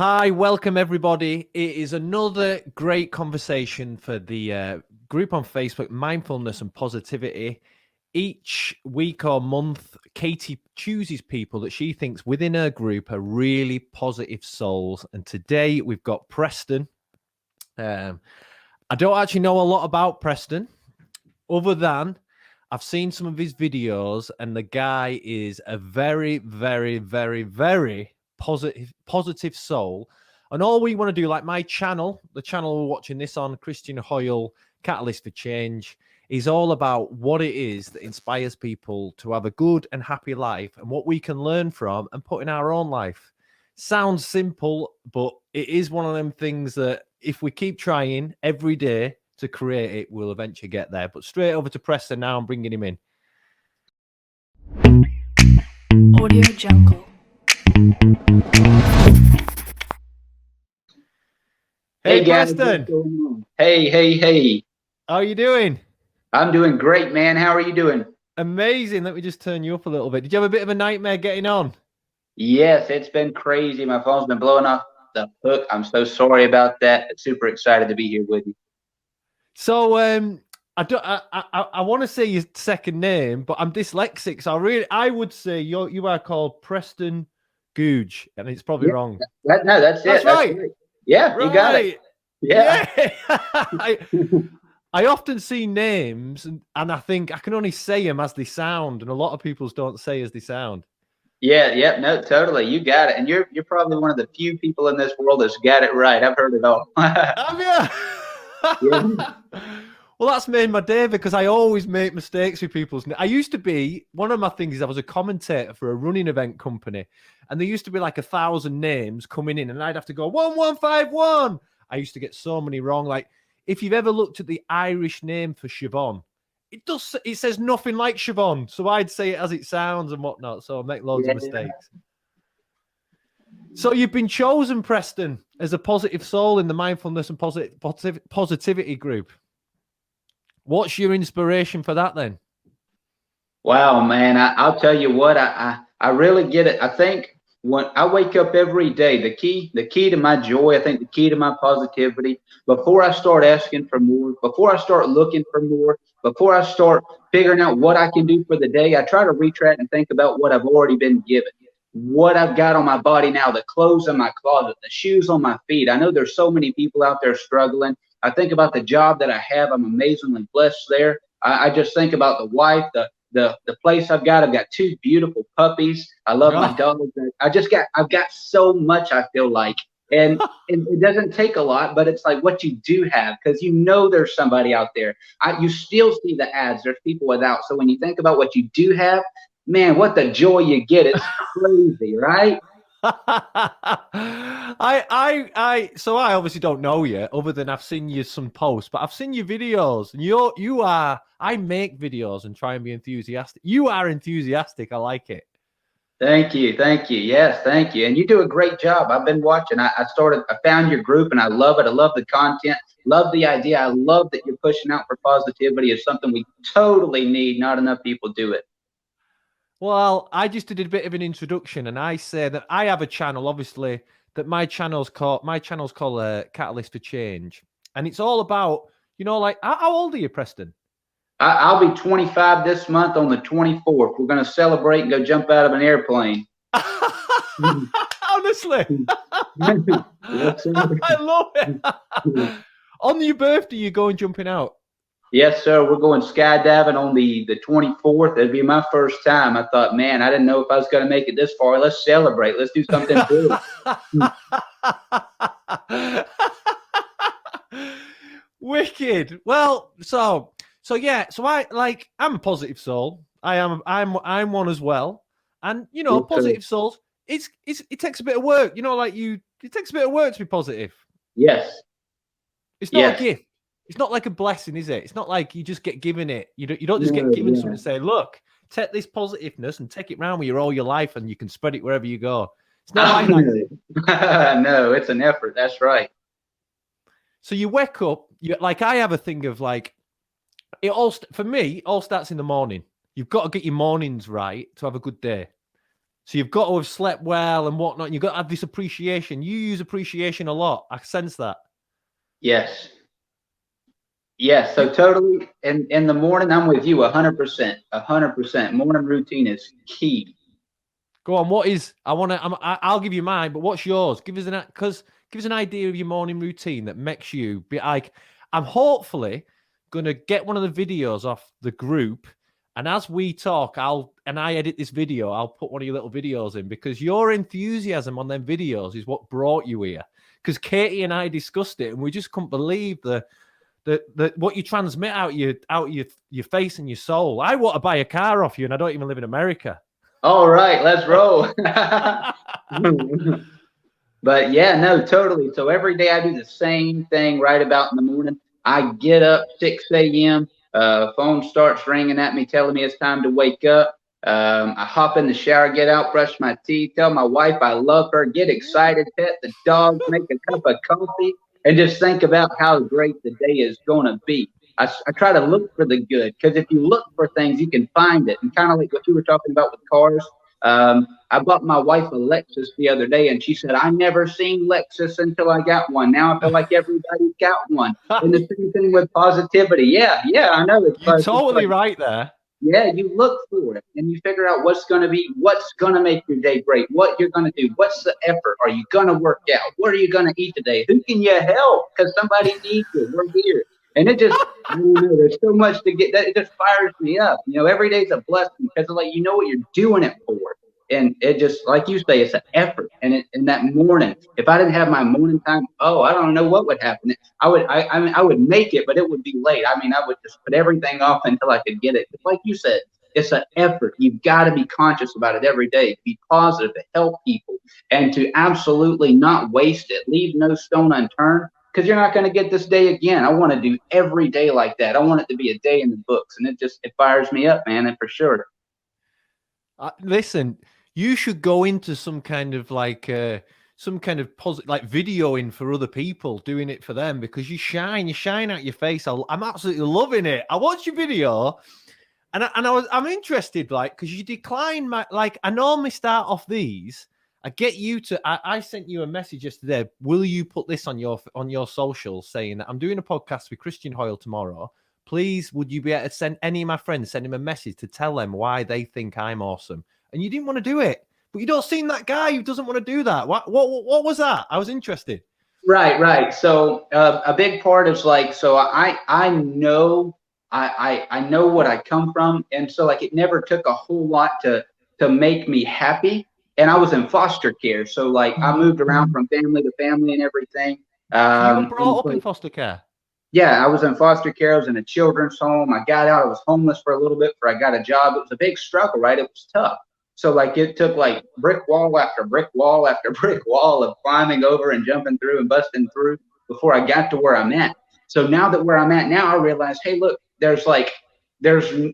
Hi, welcome everybody. It is another great conversation for the group on Facebook, Mindfulness and Positivity. Each week or month, Katie chooses people that she thinks within her group are really positive souls. And today we've got Preston. I don't actually know a lot about Preston, other than I've seen some of his videos, and the guy is a very, very, very, very positive soul. And all we want to do, like my channel, the channel we're watching this on, Christian Hoyle, Catalyst for Change, is all about what it is that inspires people to have a good and happy life and what we can learn from and put in our own life. Sounds simple, but it is one of them things that if we keep trying every day to create it, we'll eventually get there. But straight over to Preston now, I'm bringing him in. Audio Jungle. Hey, guys, Preston. Hey. How are you doing? I'm doing great, man. How are you doing? Amazing. Let me just turn you up a little bit. Did you have a bit of a nightmare getting on? Yes, it's been crazy. My phone's been blowing off the hook. I'm so sorry about that. Super excited to be here with you. So I want to say your second name, but I'm dyslexic, so I would say you are called Preston Googe, and it's probably wrong. That's it. That's right. Yeah, right. You got it. Yeah. I often see names and I think I can only say them as they sound, and a lot of people don't say as they sound. No, totally. You got it. And you're probably one of the few people in this world that's got it right. I've heard it all. Have you? Yeah. Well, that's made my day because I always make mistakes with people's names. I used to be, one of my things is I was a commentator for a running event company, and there used to be like 1,000 names coming in, and I'd have to go 1151. I used to get so many wrong. Like, if you've ever looked at the Irish name for Siobhan, it says nothing like Siobhan. So I'd say it as it sounds and whatnot. So I make loads of mistakes. So you've been chosen, Preston, as a positive soul in the Mindfulness and Positivity group. What's your inspiration for that then? Wow, man, I'll tell you what, I really get it. I think when I wake up every day, the key to my joy, I think the key to my positivity, before I start asking for more, before I start looking for more, before I start figuring out what I can do for the day, I try to retract and think about what I've already been given, what I've got on my body now, the clothes in my closet, the shoes on my feet. I know there's so many people out there struggling. I think about the job that I have. I'm amazingly blessed there. I just think about the wife, the place I've got 2 beautiful puppies. I love my dog. I've got so much, I feel like. And it doesn't take a lot, but it's like what you do have, because you know there's somebody out there. You still see the ads. There's people without. So when you think about what you do have, man, what the joy you get. It's crazy, right? So I obviously don't know you other than I've seen you some posts, but I've seen your videos, and I make videos and try and be enthusiastic. You are enthusiastic. I like it. Thank you. Yes, thank you. And you do a great job. I've been watching. I found your group and I love it. I love the content, love the idea. I love that you're pushing out for positivity. It's something we totally need. Not enough people do it. Well, I just did a bit of an introduction, and I say that I have a channel, obviously, that my channel's called Catalyst for Change. And it's all about, like, how old are you, Preston? I'll be 25 this month on the 24th. We're going to celebrate and go jump out of an airplane. Honestly. I love it. On your birthday, you're going jumping out? Yes, sir. We're going skydiving on the 24th. It'll be my first time. I thought, man, I didn't know if I was going to make it this far. Let's celebrate. Let's do something big. Wicked. Well, so I'm a positive soul. I'm one as well. And positive souls, it takes a bit of work. It takes a bit of work to be positive. Yes. It's not a gift. It's not like a blessing, is it? It's not like you just get given it. You don't just get given something to say, look, take this positiveness and take it around with you all your life, and you can spread it wherever you go. It's not like that. No, it's an effort. That's right. So you wake up, I have a thing of for me, it all starts in the morning. You've got to get your mornings right to have a good day. So you've got to have slept well and whatnot. You've got to have this appreciation. You use appreciation a lot. I sense that. Yes. Yes. So totally. In the morning, I'm with you 100%. 100%. Morning routine is key. Go on. What is? I'll give you mine, but what's yours? Give us an idea of your morning routine that makes you be like. I'm hopefully gonna get one of the videos off the group, and as we talk, I edit this video. I'll put one of your little videos in because your enthusiasm on them videos is what brought you here. Because Katie and I discussed it, and we just couldn't believe the what you transmit out your face and your soul. I want to buy a car off you, and I don't even live in America. All right, let's roll. But yeah, no, totally. So every day I do the same thing right about in the morning. I get up 6 a.m. Phone starts ringing at me, telling me it's time to wake up. I hop in the shower, get out, brush my teeth, tell my wife I love her, get excited, pet the dog, make a cup of coffee, and just think about how great the day is going to be. I try to look for the good, because if you look for things, you can find it. And kind of like what you were talking about with cars, I bought my wife a Lexus the other day, and she said, I never seen Lexus until I got one. Now I feel like everybody's got one. And the same thing with positivity. Yeah, I know. You're totally right there. Yeah, you look for it and you figure out what's going to make your day great, what you're going to do, what's the effort, are you going to work out, what are you going to eat today, who can you help, because somebody needs you, we're here. And it just, I don't know, there's so much to get, that it just fires me up. Every day's a blessing because like, you know what you're doing it for. And it just, like you say, it's an effort. And in that morning, if I didn't have my morning time, I don't know what would happen. I would make it, but it would be late. I would just put everything off until I could get it. Like you said, it's an effort. You've got to be conscious about it every day, to be positive, to help people, and to absolutely not waste it. Leave no stone unturned, because you're not going to get this day again. I want to do every day like that. I want it to be a day in the books, and it fires me up, man, and for sure. Listen, you should go into some kind of positive, like videoing for other people, doing it for them, because you shine out your face. I'm absolutely loving it. I watched your video, and I'm interested, like, because you decline my, like, I normally start off these. I get you to. I sent you a message yesterday. Will you put this on your socials saying that I'm doing a podcast with Christian Hoyle tomorrow? Please, would you be able to send any of my friends, send him a message to tell them why they think I'm awesome? And you didn't want to do it, but you don't seem that guy who doesn't want to do that. What was that? I was interested. Right. So a big part is like, so I know I know what I come from, and so like it never took a whole lot to make me happy. And I was in foster care, so like I moved around from family to family and everything. So you were brought up in foster care? Yeah, I was in foster care. I was in a children's home. I got out. I was homeless for a little bit before I got a job. It was a big struggle, right? It was tough. So like it took like brick wall after brick wall after brick wall of climbing over and jumping through and busting through before I got to where I'm at. So now that where I'm at now, I realize, hey, look, there's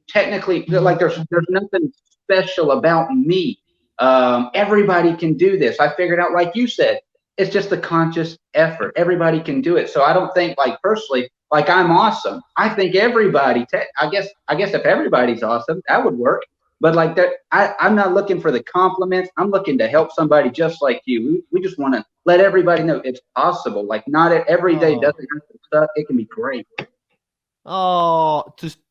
technically like there's nothing special about me. Everybody can do this. I figured out, like you said, it's just a conscious effort. Everybody can do it. So I don't think, like, personally, like I'm awesome. I think everybody, I guess if everybody's awesome, that would work. But like that, I'm not looking for the compliments. I'm looking to help somebody just like you. We just want to let everybody know it's possible. Like not every day doesn't have to suck. It can be great. Oh,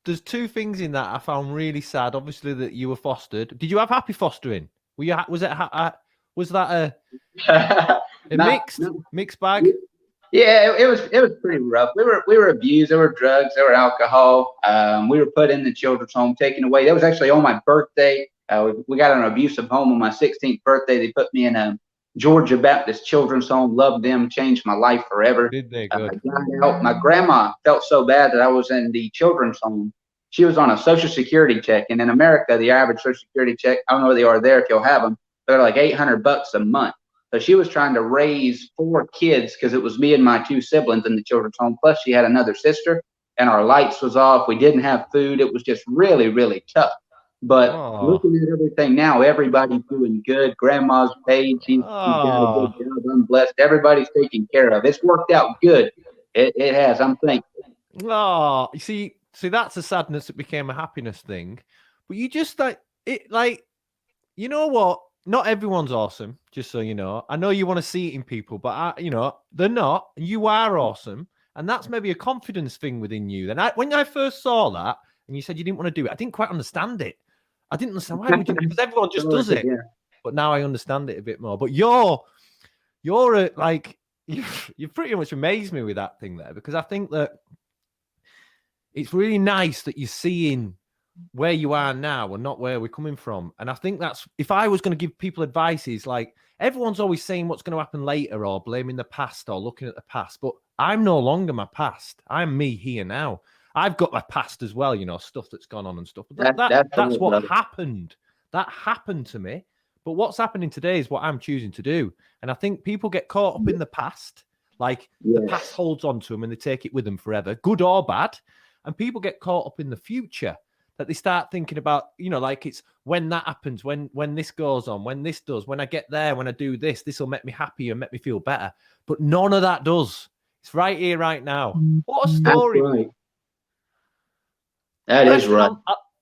there's two things in that I found really sad. Obviously that you were fostered. Did you have happy fostering? Was that a mixed bag? Yeah, it was pretty rough. We were abused. There were drugs. There were alcohol. We were put in the children's home, taken away. That was actually on my birthday. We got an abusive home on my 16th birthday. They put me in a Georgia Baptist children's home. Loved them. Changed my life forever. Did they? Good. I got out. My grandma felt so bad that I was in the children's home. She was on a Social Security check, and in America, the average Social Security check, I don't know where they are there if you'll have them, they're like $800 a month. So she was trying to raise 4 kids because it was me and my 2 siblings in the children's home. Plus, she had another sister, and our lights was off. We didn't have food. It was just really, really tough. But looking at everything now, everybody's doing good. Grandma's paid. She's got a good job. I'm blessed. Everybody's taken care of. It's worked out good. It has. I'm thankful. Oh, you see, that's a sadness that became a happiness thing. But you just like it, like, you know what? not everyone's awesome, just so you know. I know you want to see it in people, but they're not. You are awesome. And that's maybe a confidence thing within you. Then when I first saw that and you said you didn't want to do it, I didn't quite understand it. I didn't understand why would you, because everyone just does it. Yeah. But now I understand it a bit more. But you're like, you pretty much amazed me with that thing there, because I think that it's really nice that you're seeing where you are now and not where we're coming from. And I think that's, if I was going to give people advice, is like, everyone's always saying what's going to happen later or blaming the past or looking at the past, but I'm no longer my past. I'm me here now. I've got my past as well, stuff that's gone on and stuff. But that's what happened. That happened to me. But what's happening today is what I'm choosing to do. And I think people get caught up in the past. Like, the past holds on to them and they take it with them forever, good or bad. And people get caught up in the future, that they start thinking about, like, it's when that happens, when this goes on, when this does, when I get there, when I do this, this will make me happy and make me feel better. But none of that does. It's right here, right now. What a story. That's right. That is right.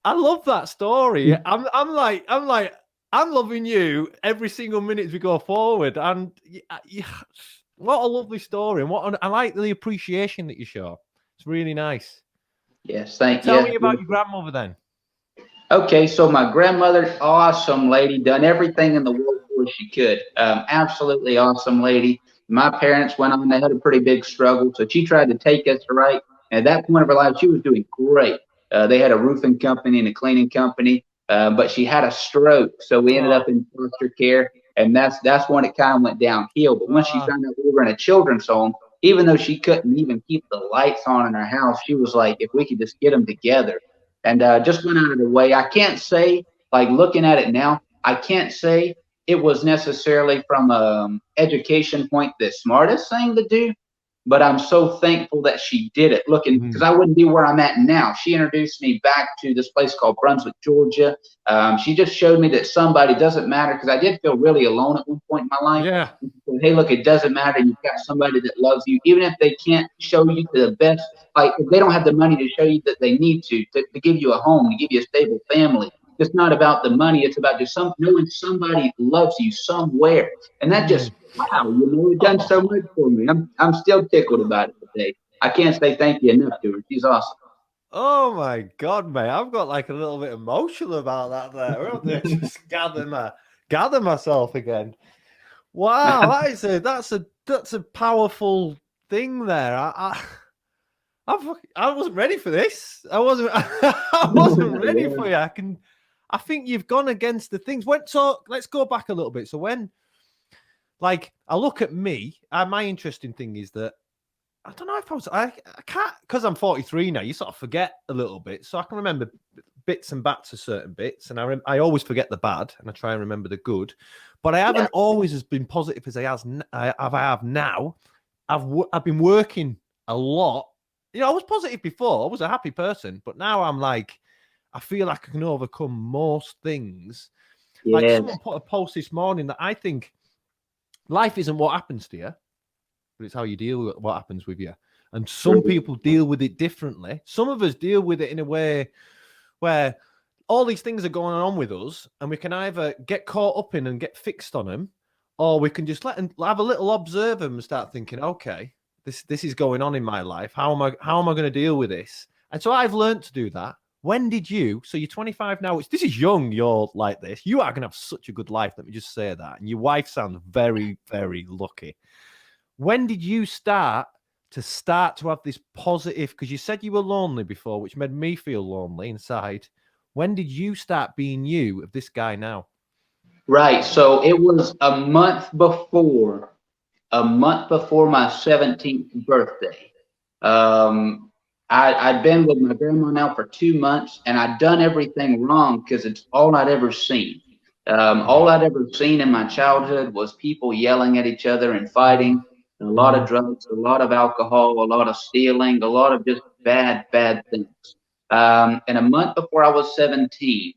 I love that story. I'm loving you every single minute as we go forward. And what a lovely story. And I like the appreciation that you show. It's really nice. Yes, thank you. Tell me about your grandmother then. Okay, so my grandmother, awesome lady, done everything in the world for she could. Absolutely awesome lady. My parents went on, they had a pretty big struggle, so she tried to take us right. At that point of her life, she was doing great. They had a roofing company and a cleaning company, but she had a stroke, so we ended up in foster care, and that's when it kind of went downhill. But once she found out we were in a children's home, even though she couldn't even keep the lights on in her house, she was like, if we could just get them together. And just went out of the way. I can't say, like, looking at it now, I can't say it was necessarily from an education point the smartest thing to do, but I'm so thankful that she did it. Looking, because I wouldn't be where I'm at now. She introduced me back to this place called Brunswick, Georgia. She just showed me that somebody, doesn't matter, because I did feel really alone at one point in my life. Yeah. Said, hey, look, it doesn't matter. You've got somebody that loves you, even if they can't show you to the best. Like, if they don't have the money to show you that they need to give you a home, to give you a stable family. It's not about the money. It's about just knowing somebody loves you somewhere. And that just, wow, it's done so much for me. I'm still tickled about it today. I can't say thank you enough to her. She's awesome. Oh my God, mate! I've got like a little bit emotional about that. There, just gather myself again. Wow, that's a powerful thing there. I wasn't ready for this. I wasn't ready for you. I think you've gone against the things. So let's go back a little bit. So when, like, I look at me, my interesting thing is that I don't know if I can't, because I'm 43 now, you sort of forget a little bit. So I can remember bits and bats of certain bits. And I always forget the bad and I try and remember the good. But I haven't always as been positive as I have now. I've been working a lot. I was positive before. I was a happy person. But now I'm like, I feel like I can overcome most things. Yes. Like someone put a post this morning that I think life isn't what happens to you, but it's how you deal with what happens with you. And some people deal with it differently. Some of us deal with it in a way where all these things are going on with us, and we can either get caught up in and get fixed on them, or we can just have a little observe them and start thinking, okay, this is going on in my life. How am I going to deal with this? And so I've learned to do that. When did you? So you're 25 now. This is young. You're like this. You are going to have such a good life. Let me just say that. And your wife sounds very, very lucky. When did you start to have this positive? Because you said you were lonely before, which made me feel lonely inside. When did you start being you of this guy now? Right. So it was a month before my 17th birthday. I'd been with my grandma now for 2 months, and I'd done everything wrong because it's all I'd ever seen. All I'd ever seen in my childhood was people yelling at each other and fighting, a lot of drugs, a lot of alcohol, a lot of stealing, a lot of just bad things. And a month before I was 17,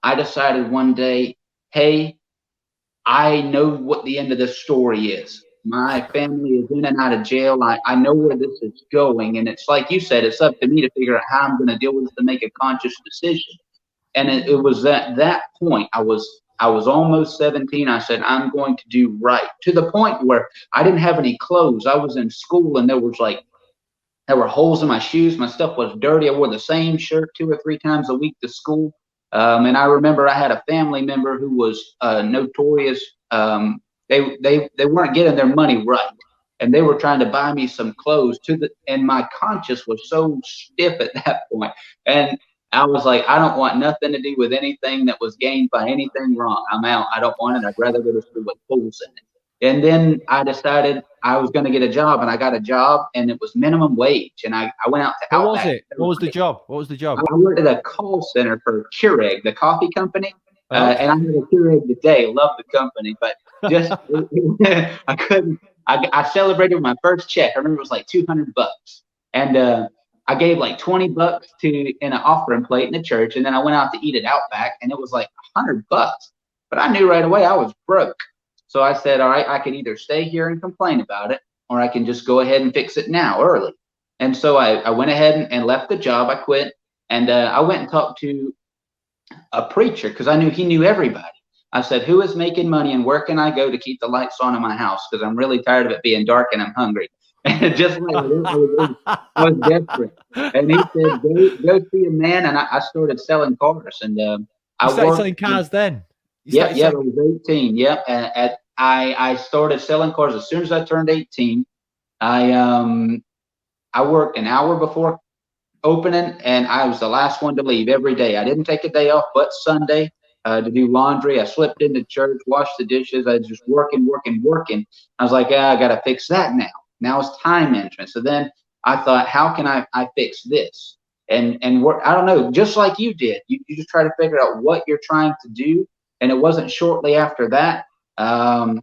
I decided one day, hey, I know what the end of this story is. My family is in and out of jail. I know where this is going. And it's like you said, it's up to me to figure out how I'm going to deal with this, to make a conscious decision. And it was at that point, I was I was almost 17. I said, I'm going to do right, to the point where I didn't have any clothes. I was in school and there were holes in my shoes. My stuff was dirty. I wore the same shirt 2 or 3 times a week to school. And I remember I had a family member who was notorious. They weren't getting their money right, and they were trying to buy me some clothes and my conscience was so stiff at that point. And I was like, I don't want nothing to do with anything that was gained by anything wrong. I'm out. I don't want it. I'd rather go to school with holes in it. And then I decided I was going to get a job, and I got a job, and it was minimum wage. And I went out to What Outback. was it? What was the job? What was the job? I worked at a call center for Keurig, the coffee company. Okay. And I had a Keurig today. Love the company, but just I couldn't. I celebrated with my first check. I remember it was like $200, and I gave like $20 in an offering plate in the church, and then I went out to eat at Outback, and it was like $100. But I knew right away I was broke. So I said, all right, I can either stay here and complain about it, or I can just go ahead and fix it now early. And so I went ahead and left the job. I quit, and I went and talked to a preacher because I knew he knew everybody. I said, who is making money and where can I go to keep the lights on in my house? Because I'm really tired of it being dark and I'm hungry. And just like I was desperate. And he said, go see a man. And I started selling cars. And I started selling cars then? Yeah, I was 18. Yep. I started selling cars as soon as I turned 18. I worked an hour before opening, and I was the last one to leave every day. I didn't take a day off but Sunday to do laundry. I slipped into church, washed the dishes. I was just working. I was like, I got to fix that now. Now it's time management. So then I thought, how can I fix this? And I don't know, just like you did. You just try to figure out what you're trying to do. And it wasn't shortly after that. I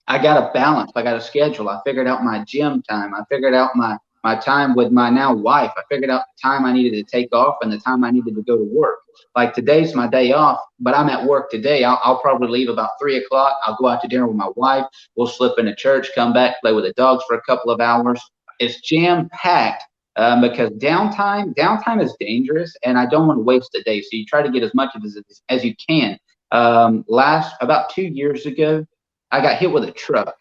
got a balance. I got a schedule. I figured out my gym time. I figured out my time with my now wife. I figured out the time I needed to take off and the time I needed to go to work. Like today's my day off, but I'm at work today. I'll probably leave about 3 o'clock. I'll go out to dinner with my wife. We'll slip into church, come back, play with the dogs for a couple of hours. It's jam packed because downtime is dangerous, and I don't want to waste a day. So you try to get as much of it as you can. About 2 years ago, I got hit with a truck.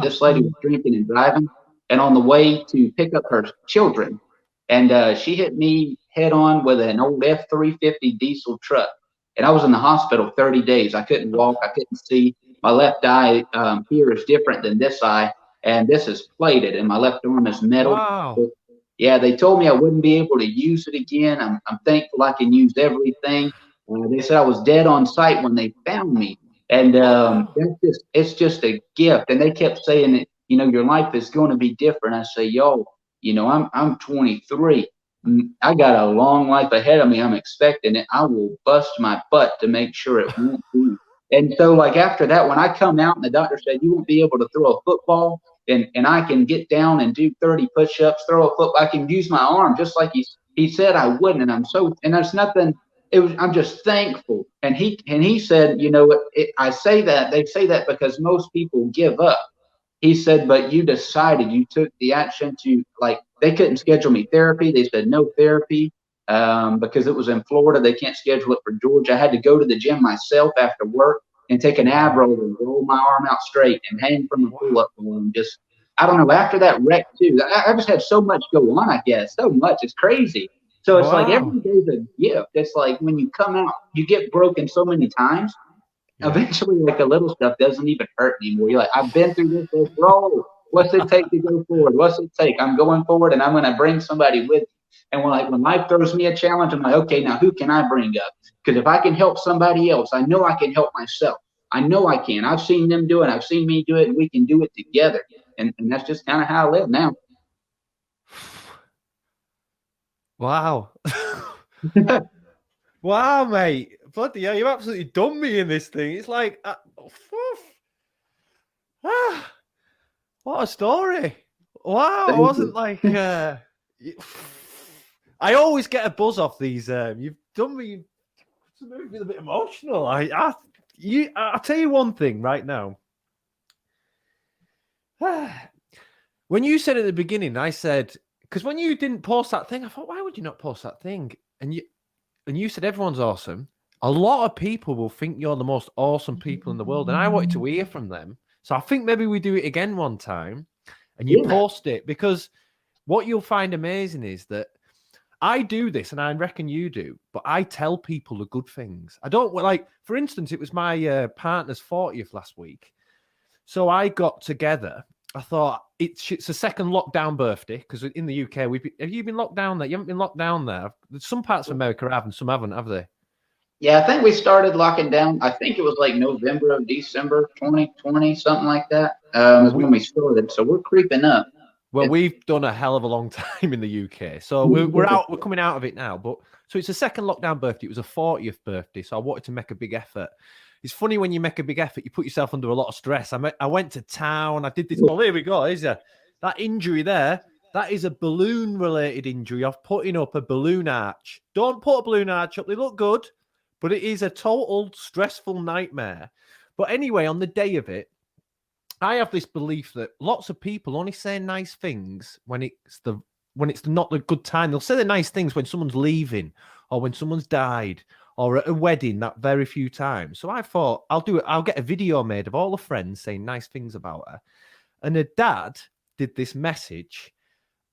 This lady was drinking and driving, and on the way to pick up her children, and she hit me head on with an old F-350 diesel truck. And I was in the hospital 30 days. I couldn't walk. I couldn't see. My left eye here is different than this eye, and this is plated, and my left arm is metal. Wow. But, yeah, they told me I wouldn't be able to use it again. I'm thankful I can use everything. They said I was dead on sight when they found me. And it's just a gift. And they kept saying that, your life is going to be different. I say, I'm 23. I got a long life ahead of me. I'm expecting it. I will bust my butt to make sure it won't be. And so like after that, when I come out and the doctor said, you won't be able to throw a football, and I can get down and do 30 push-ups, throw a football, I can use my arm just like he said I wouldn't. And there's nothing. I'm just thankful. And he said, I say that, they say that because most people give up. He said, but you decided, you took the action to, like, they couldn't schedule me therapy. They said no therapy because it was in Florida. They can't schedule it for Georgia. I had to go to the gym myself after work and take an ab roller and roll my arm out straight and hang from the pull-up bar. And just, I don't know, after that wreck too, I just had so much go on, I guess. So much. It's crazy. So it's like every day's a gift. It's like when you come out, you get broken so many times. Eventually, like the little stuff doesn't even hurt anymore. You're like, I've been through this. Bro, what's it take to go forward? What's it take? I'm going forward, and I'm going to bring somebody with me. And when life throws me a challenge, I'm like, okay, now who can I bring up? Because if I can help somebody else, I know I can help myself. I know I can. I've seen them do it. I've seen me do it, and we can do it together. And that's just kind of how I live now. Wow. Wow, mate. Bloody hell, you absolutely done me in this thing. It's like, what a story. Wow, I wasn't like, I always get a buzz off these. You've done me, to make me feel a bit emotional. I'll tell you one thing right now. When you said at the beginning, I said, because when you didn't post that thing, I thought, why would you not post that thing? And you said everyone's awesome. a lot of people will think you're the most awesome people in the world. And I wanted to hear from them. So I think maybe we do it again one time and you post it, because what you'll find amazing is that I do this, and I reckon you do, but I tell people the good things. I don't like, for instance, it was my partner's 40th last week. So I got together. I thought it's a second lockdown birthday, because in the UK, have you been locked down there? You haven't been locked down there. Some parts of America have, and some haven't, have they? Yeah, I think we started locking down. I think it was like November or December 2020, something like that. When we started. So we're creeping up. Well, we've done a hell of a long time in the UK. So we're out. We're coming out of it now. But so it's a second lockdown birthday. It was a 40th birthday. So I wanted to make a big effort. It's funny when you make a big effort, you put yourself under a lot of stress. I went to town. I did this. Oh, here we go. Is that injury there? That is a balloon-related injury of putting up a balloon arch. Don't put a balloon arch up. They look good, but it is a total stressful nightmare. But anyway, on the day of it, I have this belief that lots of people only say nice things when it's not the good time. They'll say the nice things when someone's leaving or when someone's died or at a wedding, that very few times. So I thought I'll do it. I'll get a video made of all the friends saying nice things about her. And her dad did this message,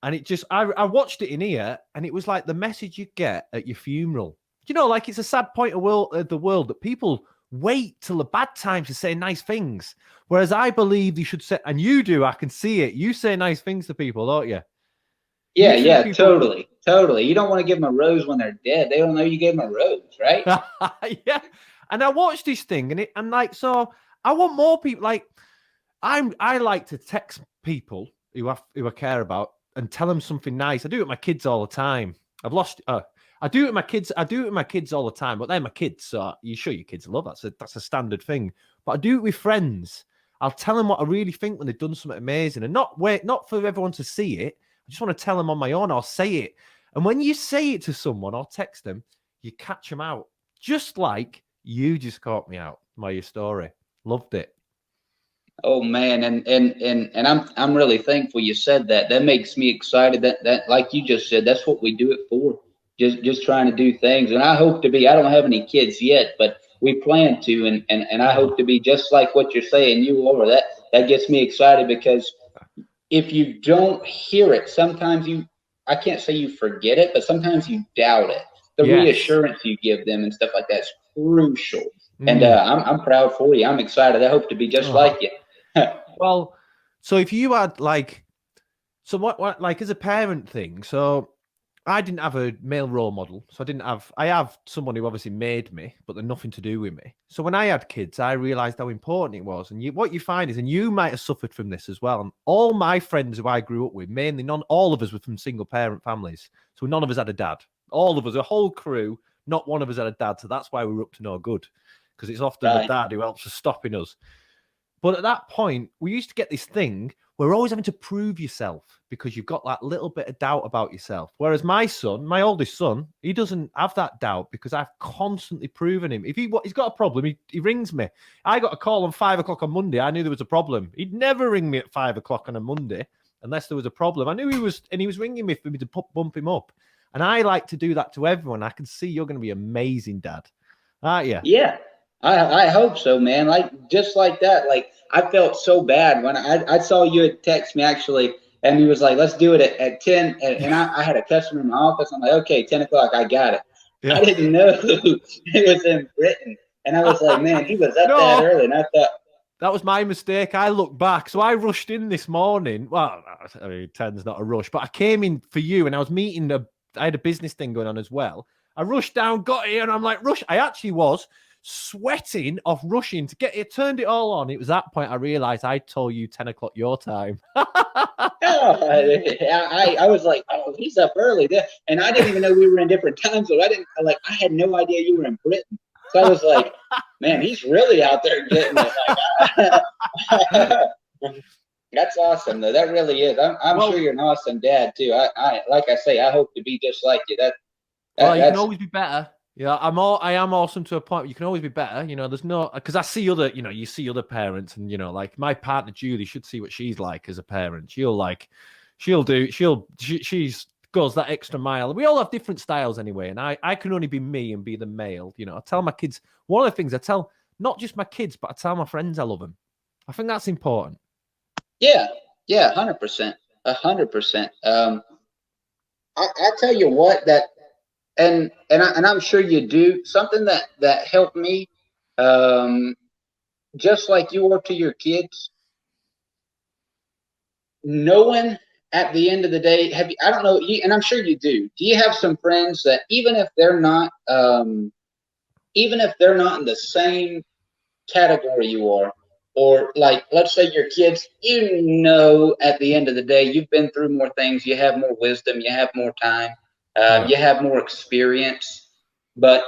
and it just, I watched it in here, and it was like the message you get at your funeral. You know, like it's a sad point of the world that people wait till the bad times to say nice things. Whereas I believe you should say, and you do, I can see it. You say nice things to people, don't you? Yeah, totally. You don't want to give them a rose when they're dead. They don't know you gave them a rose, right? Yeah. And I watched this thing, so I want more people. Like I like to text people who I care about and tell them something nice. I do it with my kids all the time. I do it with my kids. I do it with my kids all the time, but they're my kids, so you sure your kids love that. That's a standard thing. But I do it with friends. I'll tell them what I really think when they've done something amazing, and not for everyone to see it. I just want to tell them on my own. I'll say it, and when you say it to someone or text them, you catch them out, just like you just caught me out by your story. Loved it. Oh man, and I'm really thankful you said that. That makes me excited. That like you just said, that's what we do it for. Just trying to do things. And I hope to be, I don't have any kids yet, but we plan to, and I hope to be just like what you're saying, you are. That gets me excited, because if you don't hear it, sometimes I can't say you forget it, but sometimes you doubt it. The reassurance you give them and stuff like that is crucial. And I'm proud for you. I'm excited. I hope to be just like you. Well, so if you had what like as a parent thing, so I didn't have a male role model, so I have someone who obviously made me, but they're nothing to do with me. So when I had kids, I realized how important it was. And what you find is, and you might have suffered from this as well, and all my friends who I grew up with, mainly all of us were from single parent families. So none of us had a dad. All of us, a whole crew, not one of us had a dad. So that's why we were up to no good, because it's often the dad who helps us stopping us. But at that point, we used to get this thing where we're always having to prove yourself because you've got that little bit of doubt about yourself. Whereas my oldest son, he doesn't have that doubt because I've constantly proven him. If he's got a problem, he rings me. I got a call on 5 o'clock on Monday. I knew there was a problem. He'd never ring me at 5 o'clock on a Monday unless there was a problem. I knew he was ringing me for me to bump him up. And I like to do that to everyone. I can see you're going to be amazing, Dad. Aren't you? Yeah. I hope so, man. Like, just like that. Like, I felt so bad when I saw you had text me, actually, and he was like, let's do it at 10. And I had a customer in my office. I'm like, okay, 10 o'clock, I got it. Yeah. I didn't know it was in Britain. And I was like, man, he was up that early. And I thought, that was my mistake. I looked back. So I rushed in this morning. Well, I mean, 10's not a rush, but I came in for you, and I was meeting I had a business thing going on as well. I rushed down, got here, and I'm like, rush. I actually was sweating off rushing to get it, turned it all on. It was that point I realized I told you 10 o'clock your time. I was like, oh, he's up early. And I didn't even know we were in different time zones. I had no idea you were in Britain. So I was like, man, he's really out there getting it. Like, that's awesome, though. That really is. I'm sure you're an awesome dad too. I like I say, I hope to be just like you. You can always be better. Yeah, I am awesome to a point. You can always be better. You know, there's no, because I see you see other parents, and like my partner Julie should see what she's like as a parent. She's goes that extra mile. We all have different styles anyway, and I can only be me and be the male. You know, I tell my kids, one of the things I tell not just my kids, but I tell my friends I love them. I think that's important. Yeah, 100%, 100%. I tell you what, that and I'm sure you do something that helped me, just like you are to your kids. Knowing at the end of the day, I don't know, and I'm sure you do. Do you have some friends that even if they're not in the same category you are, or like, let's say your kids, at the end of the day, you've been through more things, you have more wisdom, you have more time, you have more experience, but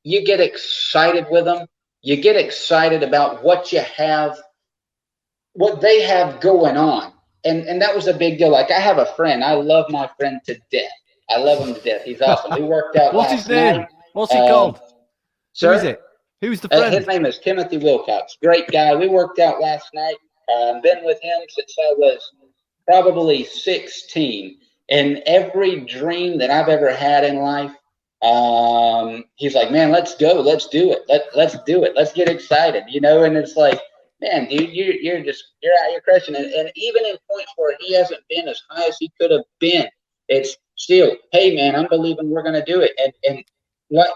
you get excited with them. You get excited about what you have, what they have going on. And that was a big deal. Like, I have a friend. I love my friend to death. I love him to death. He's awesome. We worked out What's last his name? night. What's he called? Sir? Who is it? Who's the friend? His name is Timothy Wilcox. Great guy. We worked out last night. Been with him since I was probably 16. And every dream that I've ever had in life, he's like, man, let's go. Let's do it. Let's do it. Let's get excited, And it's like, man, dude, you're out, you're crushing it. And even in points where he hasn't been as high as he could have been, it's still, hey, man, I'm believing we're going to do it. And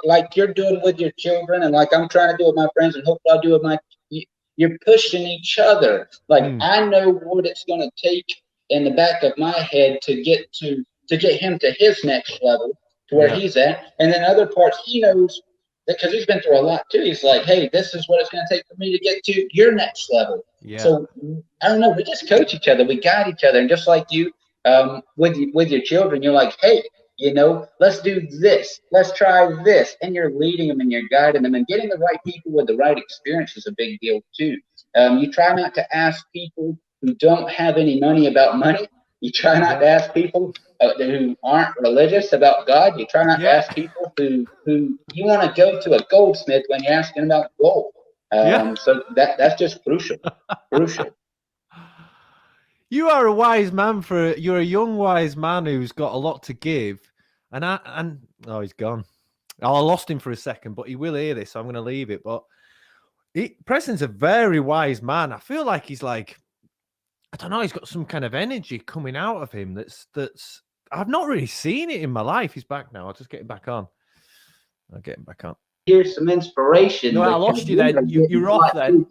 like you're doing with your children, and like I'm trying to do with my friends, and hopefully I'll do with you're pushing each other. Like, I know what it's going to take in the back of my head to get him to his next level, to where he's at. And then other parts, he knows, because he's been through a lot too. He's like, hey, this is what it's going to take for me to get to your next level. Yeah. So I don't know. We just coach each other. We guide each other. And just like you, with your children, you're like, hey, let's do this. Let's try this. And you're leading them and you're guiding them, and getting the right people with the right experience is a big deal too. You try not to ask people who don't have any money about money. You try not to ask people who aren't religious about God. You try not to ask people who you want to go to a goldsmith when you're asking about gold. So that's just crucial. You are a wise man you're a young wise man who's got a lot to give. And he's gone. I lost him for a second, but he will hear this, so I'm going to leave it. But Preston's a very wise man. I feel like he's like, I don't know, he's got some kind of energy coming out of him that's I've not really seen it in my life. He's back now. I'll just get him back on. I'll get him back on. Here's some inspiration. No, I lost you then. You're off then.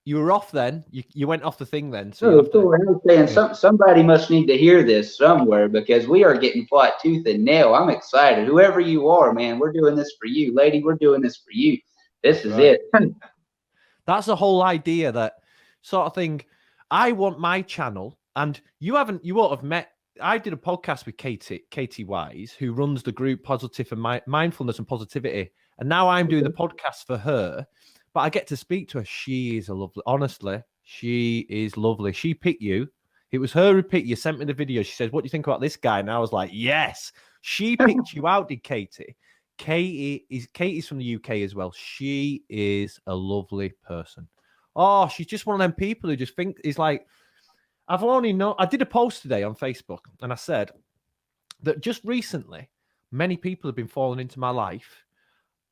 You were off then. You went off the thing then. So I'm saying somebody must need to hear this somewhere, because we are getting fought tooth and nail. I'm excited. Whoever you are, man, we're doing this for you. Lady, we're doing this for you. This is it. That's the whole idea, that sort of thing. I want my channel, and you won't have met. I did a podcast with Katie Wise, who runs the group Positive and Mindfulness and Positivity, and now I'm doing the podcast for her. But I get to speak to her. She is honestly, she is lovely. She picked you. It was her who picked you. Sent me the video. She said, "What do you think about this guy?" And I was like, "Yes." She picked you out, did Katie? Katie's from the UK as well. She is a lovely person. Oh, she's just one of them people who just think is like, I did a post today on Facebook, and I said that just recently, many people have been falling into my life.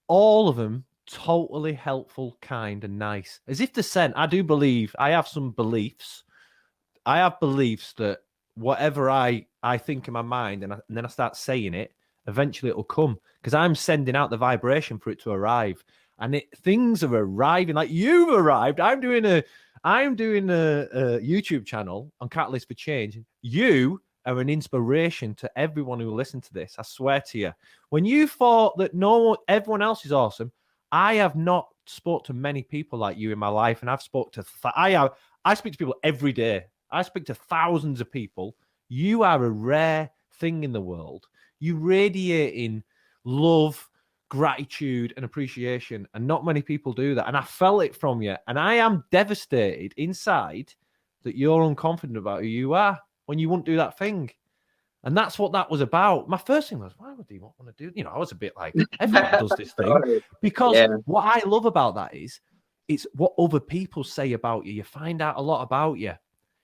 All of them totally helpful, kind, and nice. As if to send, I do believe, I have some beliefs. I have beliefs that whatever I think in my mind, and then I start saying it, eventually it'll come, because I'm sending out the vibration for it to arrive. And things are arriving. Like, you've arrived. I'm doing a YouTube channel on Catalyst for Change. You are an inspiration to everyone who will listen to this. I swear to you. When you thought that everyone else is awesome, I have not spoke to many people like you in my life, and I've spoke to I speak to people every day. I speak to thousands of people. You are a rare thing in the world. You radiate in love, gratitude, and appreciation, and not many people do that. And I felt it from you, and I am devastated inside that you're unconfident about who you are when you won't do that thing. And that's what that was about. My first thing was, why would he want to do? I was a bit like, everyone does this thing. Because what I love about that is, it's what other people say about you. You find out a lot about you.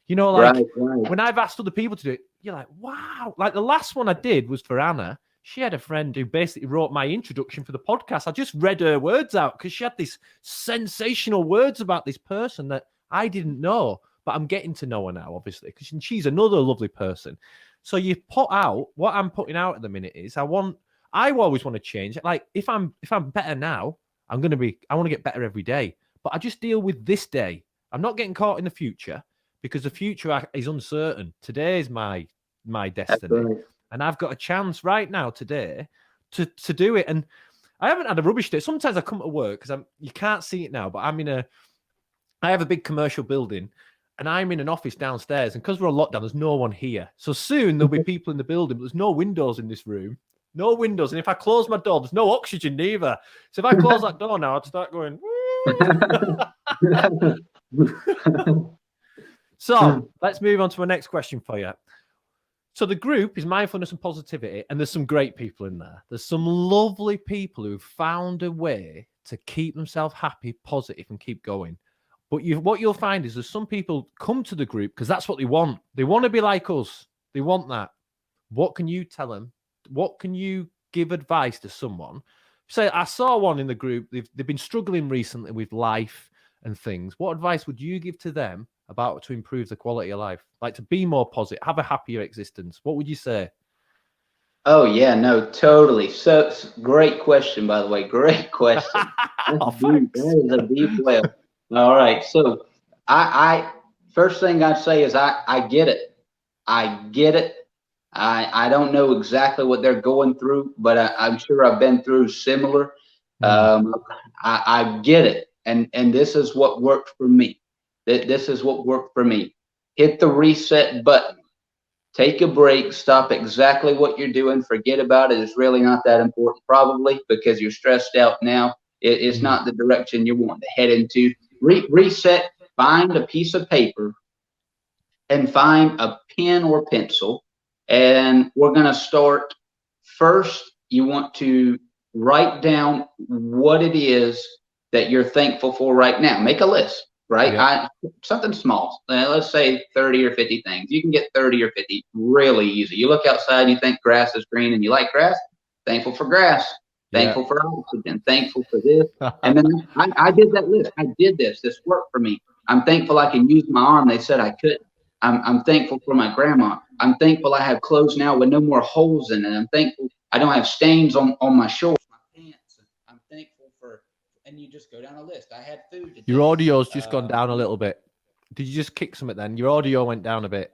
You know, like right. when I've asked other people to do it, you're like, wow. Like the last one I did was for Anna. She had a friend who basically wrote my introduction for the podcast. I just read her words out because she had these sensational words about this person that I didn't know, but I'm getting to know her now, obviously, because she's another lovely person. So you put out what I'm putting out at the minute is I always want to change. Like if I'm better now, I want to get better every day. But I just deal with this day. I'm not getting caught in the future because the future is uncertain. Today is my destiny. Right. And I've got a chance right now today to do it. And I haven't had a rubbish day. Sometimes I come to work because you can't see it now, but I have a big commercial building and I'm in an office downstairs. And because we're on lockdown, there's no one here. So soon there'll be people in the building, but there's no windows in this room. No windows. And if I close my door, there's no oxygen neither. So if I close that door now, I'd start going. So let's move on to my next question for you. So the group is mindfulness and positivity, and there's some great people in there. There's some lovely people who've found a way to keep themselves happy, positive, and keep going. But what you'll find is there's some people come to the group because that's what they want. They want to be like us. They want that. What can you tell them? What can you give advice to someone? Say, I saw one in the group. They've been struggling recently with life and things. What advice would you give to them about to improve the quality of life, like to be more positive, have a happier existence? What would you say? Oh yeah, no, totally. So great question, by the way. Great question. That is a deep well. All right. So I first thing I'd say is I get it. I get it. I don't know exactly what they're going through, but I'm sure I've been through similar. I get it. And this is what worked for me. This is what worked for me. Hit the reset button. Take a break. Stop exactly what you're doing. Forget about it. It's really not that important, probably, because you're stressed out now. It's not the direction you want to head into. Reset. Find a piece of paper and find a pen or pencil. And we're going to start. First, you want to write down what it is that you're thankful for right now. Make a list, right? Yeah. Something small. Let's say 30 or 50 things. You can get 30 or 50 really easy. You look outside and you think grass is green and you like grass. Thankful for grass. Thankful for oxygen. Thankful for this. And then I did that list. I did this. This worked for me. I'm thankful I can use my arm. They said I couldn't. I'm thankful for my grandma. I'm thankful I have clothes now with no more holes in it. I'm thankful I don't have stains on my shorts, my pants. I'm thankful for, and you just go down a list. I had food today. Your audio's just gone down a little bit. Did you just kick something then? Your audio went down a bit.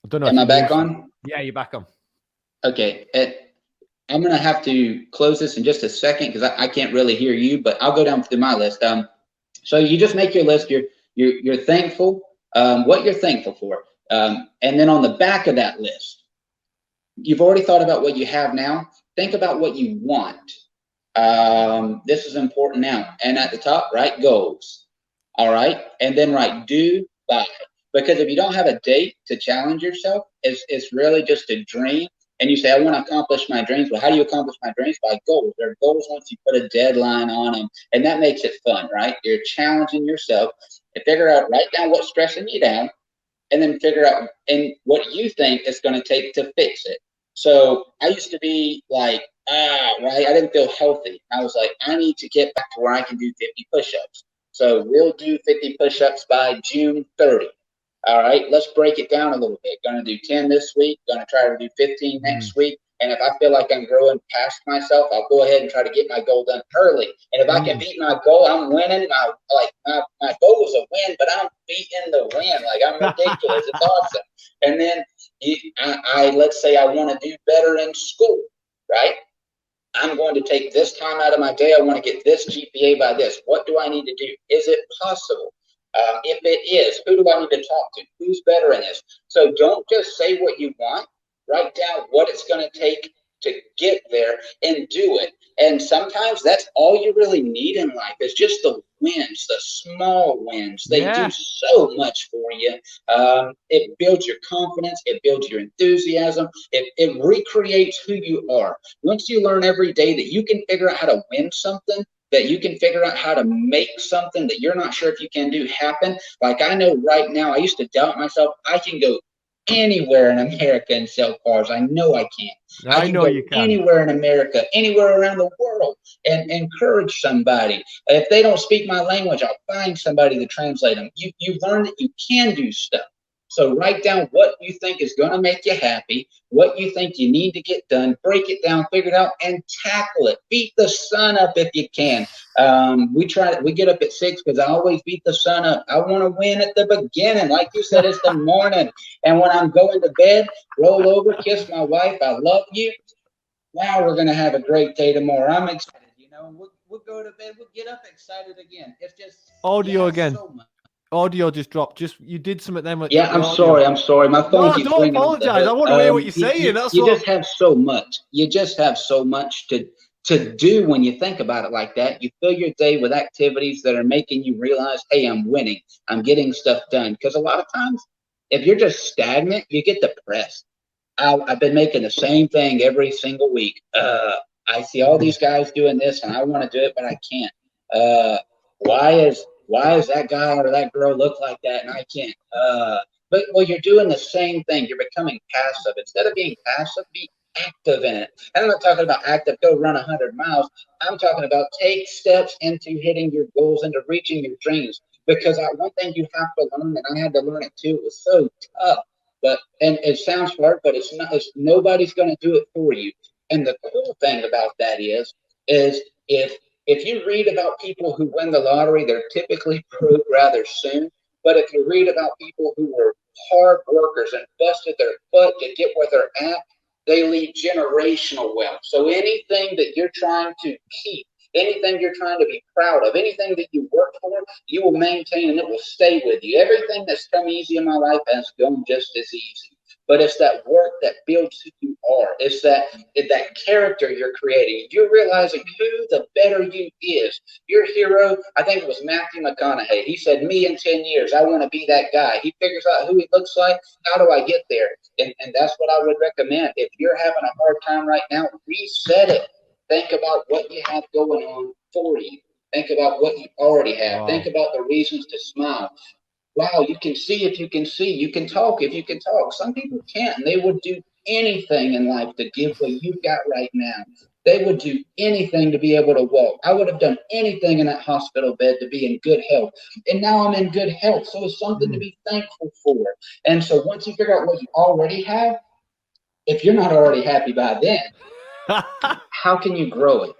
I don't know. Am I back on? Yeah, you're back on. Okay. I'm going to have to close this in just a second because I can't really hear you, but I'll go down through my list. So you just make your list. You're thankful, what you're thankful for. And then on the back of that list, you've already thought about what you have now. Think about what you want. This is important now. And at the top, write goals. All right. And then write do, by. Because if you don't have a date to challenge yourself, it's really just a dream. And you say, I want to accomplish my dreams. Well, how do you accomplish my dreams? By goals. There are goals once you put a deadline on them. And that makes it fun, right? You're challenging yourself and write down what's stressing you down, and then figure out and what you think it's going to take to fix it. So I used to be like, right? I didn't feel healthy. I was like, I need to get back to where I can do 50 push-ups. So we'll do 50 push-ups by June 30. All right, let's break it down a little bit. Going to do 10 this week. Going to try to do 15 next week. And if I feel like I'm growing past myself, I'll go ahead and try to get my goal done early. And if I can beat my goal, I'm winning. My goal is a win, but I'm beating the win. Like, I'm ridiculous. It's awesome. And then let's say I want to do better in school, right? I'm going to take this time out of my day. I want to get this GPA by this. What do I need to do? Is it possible? If it is, who do I need to talk to? Who's better in this? So don't just say what you want. Write down what it's going to take to get there and do it. And sometimes that's all you really need in life is just the wins, the small wins. They do so much for you. It builds your confidence. It builds your enthusiasm. It recreates who you are. Once you learn every day that you can figure out how to win something, that you can figure out how to make something that you're not sure if you can do happen. Like I know right now, I used to doubt myself. I can go anywhere in America and sell cars. I know I can. I can know go you can. anywhere in America, anywhere around the world, and encourage somebody. If they don't speak my language, I'll find somebody to translate them. You learn that you can do stuff. So write down what you think is going to make you happy, what you think you need to get done, break it down, figure it out, and tackle it. Beat the sun up if you can. We get up at 6 because I always beat the sun up. I want to win at the beginning. Like you said, it's the morning. And when I'm going to bed, roll over, kiss my wife. I love you. Wow, we're going to have a great day tomorrow. I'm excited. We'll go to bed. We'll get up excited again. It's just audio again. So much. Audio just dropped. You did something then. Yeah, I'm sorry. My phone keeps ringing. Don't apologize. I want to hear what you're saying. You just have so much. You just have so much to do when you think about it like that. You fill your day with activities that are making you realize, hey, I'm winning. I'm getting stuff done. Because a lot of times, if you're just stagnant, you get depressed. I've been making the same thing every single week. I see all these guys doing this, and I want to do it, but I can't. Why is that guy or that girl look like that and I can't? But you're doing the same thing. You're becoming passive. Instead of being passive, be active in it. And I'm not talking about active, go run 100 miles. I'm talking about take steps into hitting your goals, into reaching your dreams. Because one thing you have to learn, and I had to learn it too, it was so tough. And it sounds hard, but it's not. Nobody's going to do it for you. And the cool thing about that is if you read about people who win the lottery, they're typically broke rather soon. But if you read about people who were hard workers and busted their butt to get where they're at, they leave generational wealth. So anything that you're trying to keep, anything you're trying to be proud of, anything that you work for, you will maintain and it will stay with you. Everything that's come easy in my life has gone just as easy. But it's that work that builds who you are. It's that character you're creating. You're realizing who the better you is. Your hero, I think it was Matthew McConaughey. He said, me in 10 years, I want to be that guy. He figures out who he looks like. How do I get there? And that's what I would recommend. If you're having a hard time right now, reset it. Think about what you have going on for you. Think about what you already have. Wow. Think about the reasons to smile. Wow, you can see if you can see. You can talk if you can talk. Some people can't, and they would do anything in life to give what you've got right now. They would do anything to be able to walk. I would have done anything in that hospital bed to be in good health. And now I'm in good health, so it's something to be thankful for. And so once you figure out what you already have, if you're not already happy by then, how can you grow it?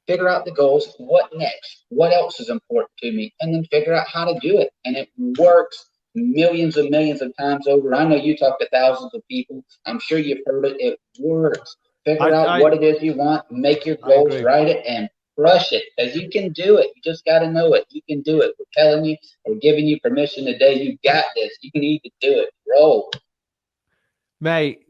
Figure out the goals. What next? What else is important to me? And then figure out how to do it. And it works millions and millions of times over. I know you talk to thousands of people. I'm sure you've heard it. It works. Figure out what it is you want. Make your goals, write it, and crush it. Because you can do it. You just got to know it. You can do it. We're telling you. We're giving you permission today. You got this. You need to do it. Roll. Mate.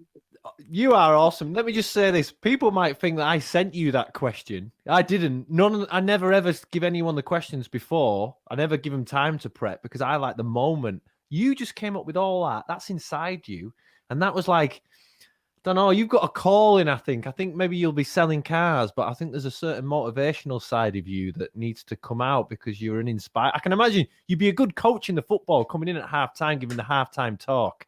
You are awesome. Let me just say this. People might think that I sent you that question. I didn't. I never ever give anyone the questions before. I never give them time to prep because I like the moment. You just came up with all that. That's inside you. And that was like, I don't know, you've got a calling, I think. I think maybe you'll be selling cars, but I think there's a certain motivational side of you that needs to come out because you're an inspired. I can imagine you'd be a good coach in the football, coming in at halftime, giving the halftime talk.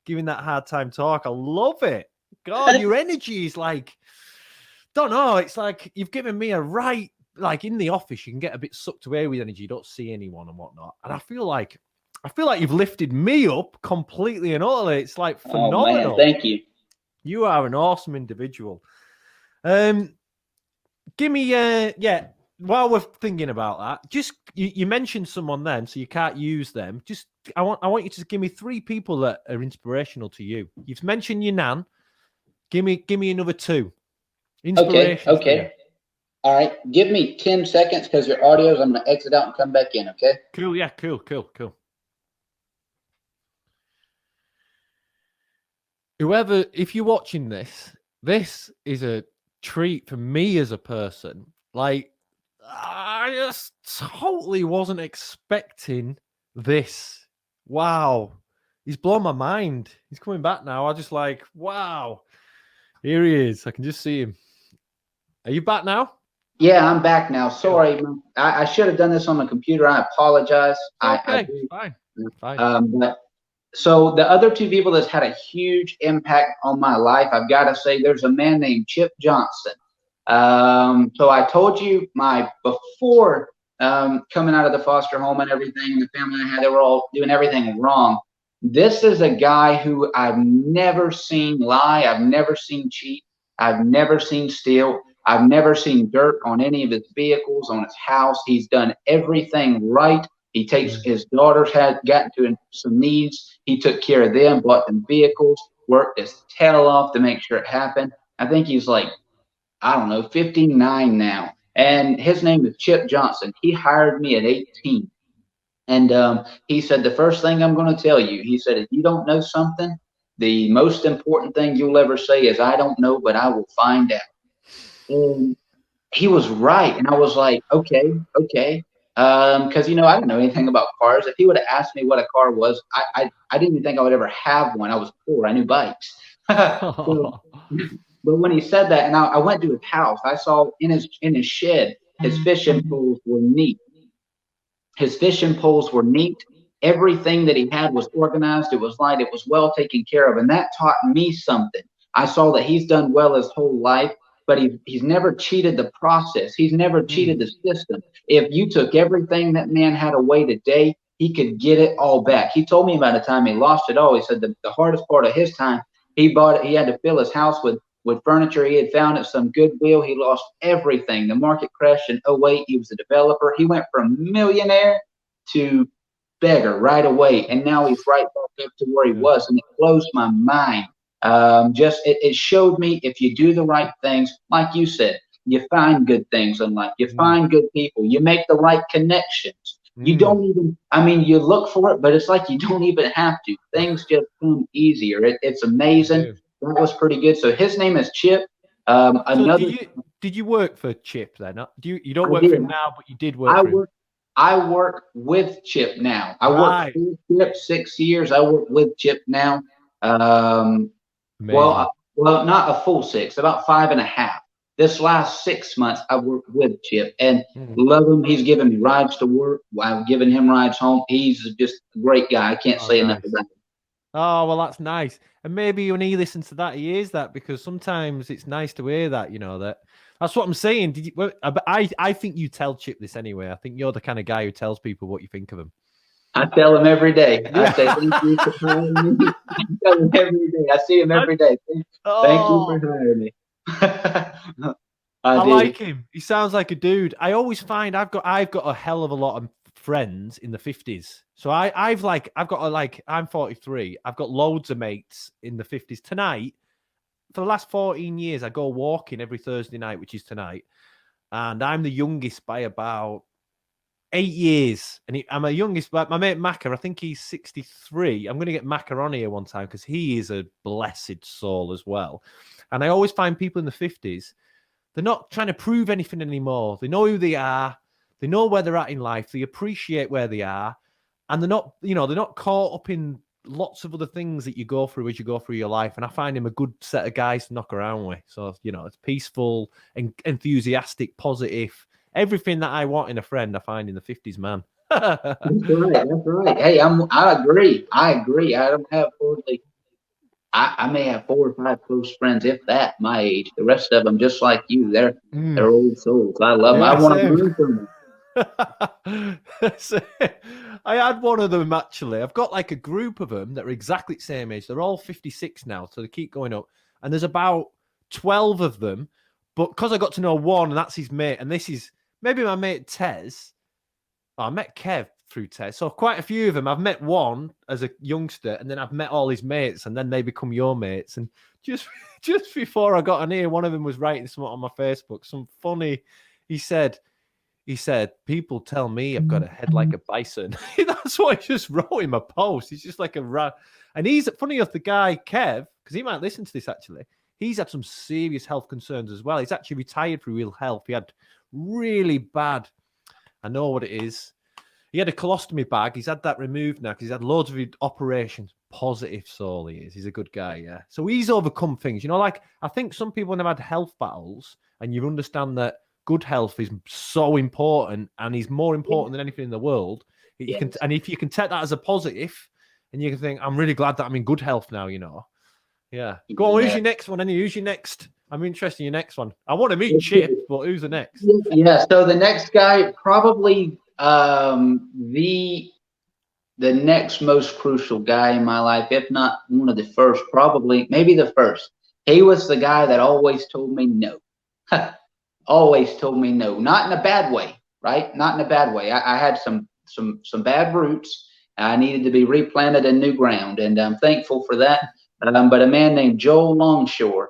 Giving that hard time talk. I love it. God, your energy is like, don't know. It's like you've given me a right, like in the office, you can get a bit sucked away with energy. You don't see anyone and whatnot. And I feel like you've lifted me up completely and utterly. It's like phenomenal. Oh, man, thank you. You are an awesome individual. Give me, while we're thinking about that, just you mentioned someone then, so you can't use them. Just I want you to give me 3 people that are inspirational to you. You've mentioned your nan. Give me another 2. Okay. All right. Give me 10 seconds because your audio's. I'm going to exit out and come back in. Okay. Cool. Yeah. Cool. Whoever, if you're watching this is a treat for me as a person. Like, I just totally wasn't expecting this. Wow. He's blown my mind. He's coming back now. I just like, wow. Here he is. I can just see him. Are you back now? Yeah, I'm back now. Sorry, I should have done this on the computer. I apologize. I Okay, do. fine. But so the other two people that's had a huge impact on my life, I've got to say, there's a man named Chip Johnson. So I told you before coming out of the foster home and everything, the family I had, they were all doing everything wrong. This is a guy who I've never seen lie. I've never seen cheat. I've never seen steal. I've never seen dirt on any of his vehicles, on his house. He's done everything right. He takes his daughters had gotten to some needs. He took care of them, bought them vehicles, worked his tail off to make sure it happened. I think he's like, I don't know, 59 now. And his name is Chip Johnson. He hired me at 18. And he said, the first thing I'm going to tell you, he said, if you don't know something, the most important thing you'll ever say is, I don't know, but I will find out. And he was right. And I was like, okay. Because, you know, I didn't know anything about cars. If he would have asked me what a car was, I didn't even think I would ever have one. I was poor. I knew bikes. So, but when he said that, and I went to his house, I saw in his shed, his fishing poles were neat. His fishing poles were neat. Everything that he had was organized. It was light. It was well taken care of. And that taught me something. I saw that he's done well his whole life, but he's never cheated the process. He's never cheated the system. If you took everything that man had away today, he could get it all back. He told me about a time he lost it all. He said the hardest part of his time, he had to fill his house with furniture he had found at some Goodwill. He lost everything. The market crashed in 08. He was a developer. He went from millionaire to beggar right away. And now he's right back up to where he was. And it blows my mind. It showed me if you do the right things, like you said, you find good things in life. You find good people. You make the right connections. You don't even, you look for it, but it's like you don't even have to. Things just come easier. It's amazing. That was pretty good. So his name is Chip. Did you work for Chip then? You don't work for him now, but you did work for him. I work with Chip now. I worked for Chip 6 years. I work with Chip now. Well, not a full 6, about 5.5. This last 6 months, I worked with Chip and love him. He's given me rides to work. I've given him rides home. He's just a great guy. I can't say enough about him. Oh, well, that's nice. And maybe when he listens to that, he hears that, because sometimes it's nice to hear that, you know, that's what I'm saying. I think you tell Chip this anyway. I think you're the kind of guy who tells people what you think of him. I tell him every day. I say, thank you for hiring me. I tell him every day. I see him every day. Thank you for hiring me. I like him. He sounds like a dude. I always find I've got a hell of a lot of friends in the 50s. So I'm 43. I've got loads of mates in the 50s. Tonight, for the last 14 years, I go walking every Thursday night, which is tonight. And I'm the youngest by about 8 years. And I'm the youngest, but my mate Macca, I think he's 63. I'm going to get Macca on here one time because he is a blessed soul as well. And I always find people in the 50s, they're not trying to prove anything anymore. They know who they are. They know where they're at in life. They appreciate where they are. And they're not caught up in lots of other things that you go through as you go through your life. And I find him a good set of guys to knock around with. So, it's peaceful, enthusiastic, positive. Everything that I want in a friend, I find in the 50s, man. That's right. Hey, I agree. I don't have I may have 4 or 5 close friends, if that, my age. The rest of them, just like you, they're old souls. I love them. I want to learn from them. I had one of them, actually. I've got like a group of them that are exactly the same age. They're all 56 now, so they keep going up. And there's about 12 of them. But because I got to know one, and that's his mate, and this is maybe my mate Tez. I met Kev through Tez. So quite a few of them. I've met one as a youngster, and then I've met all his mates, and then they become your mates. And just before I got on here, one of them was writing something on my Facebook. Some funny, he said, people tell me I've got a head like a bison. That's what he just wrote in my post. He's just like a rat. And he's, funny enough, the guy, Kev, because he might listen to this actually, he's had some serious health concerns as well. He's actually retired for real health. He had really bad, I know what it is. He had a colostomy bag. He's had that removed now because he's had loads of operations. Positive soul he is. He's a good guy, yeah. So he's overcome things. Like, I think some people have had health battles, and you understand that good health is so important, and is more important than anything in the world. You can, and if you can take that as a positive, and you can think, I'm really glad that I'm in good health now, you know. Yeah. Go on, who's your next one? Who's your next? I'm interested in your next one. I want to meet Chip, but who's the next? Yeah, so the next guy, probably the next most crucial guy in my life, if not one of the first, probably maybe the first. He was the guy that always told me no. Always told me no, not in a bad way, right? Not in a bad way. I had some bad roots. I needed to be replanted in new ground, and I'm thankful for that. But a man named Joel Longshore,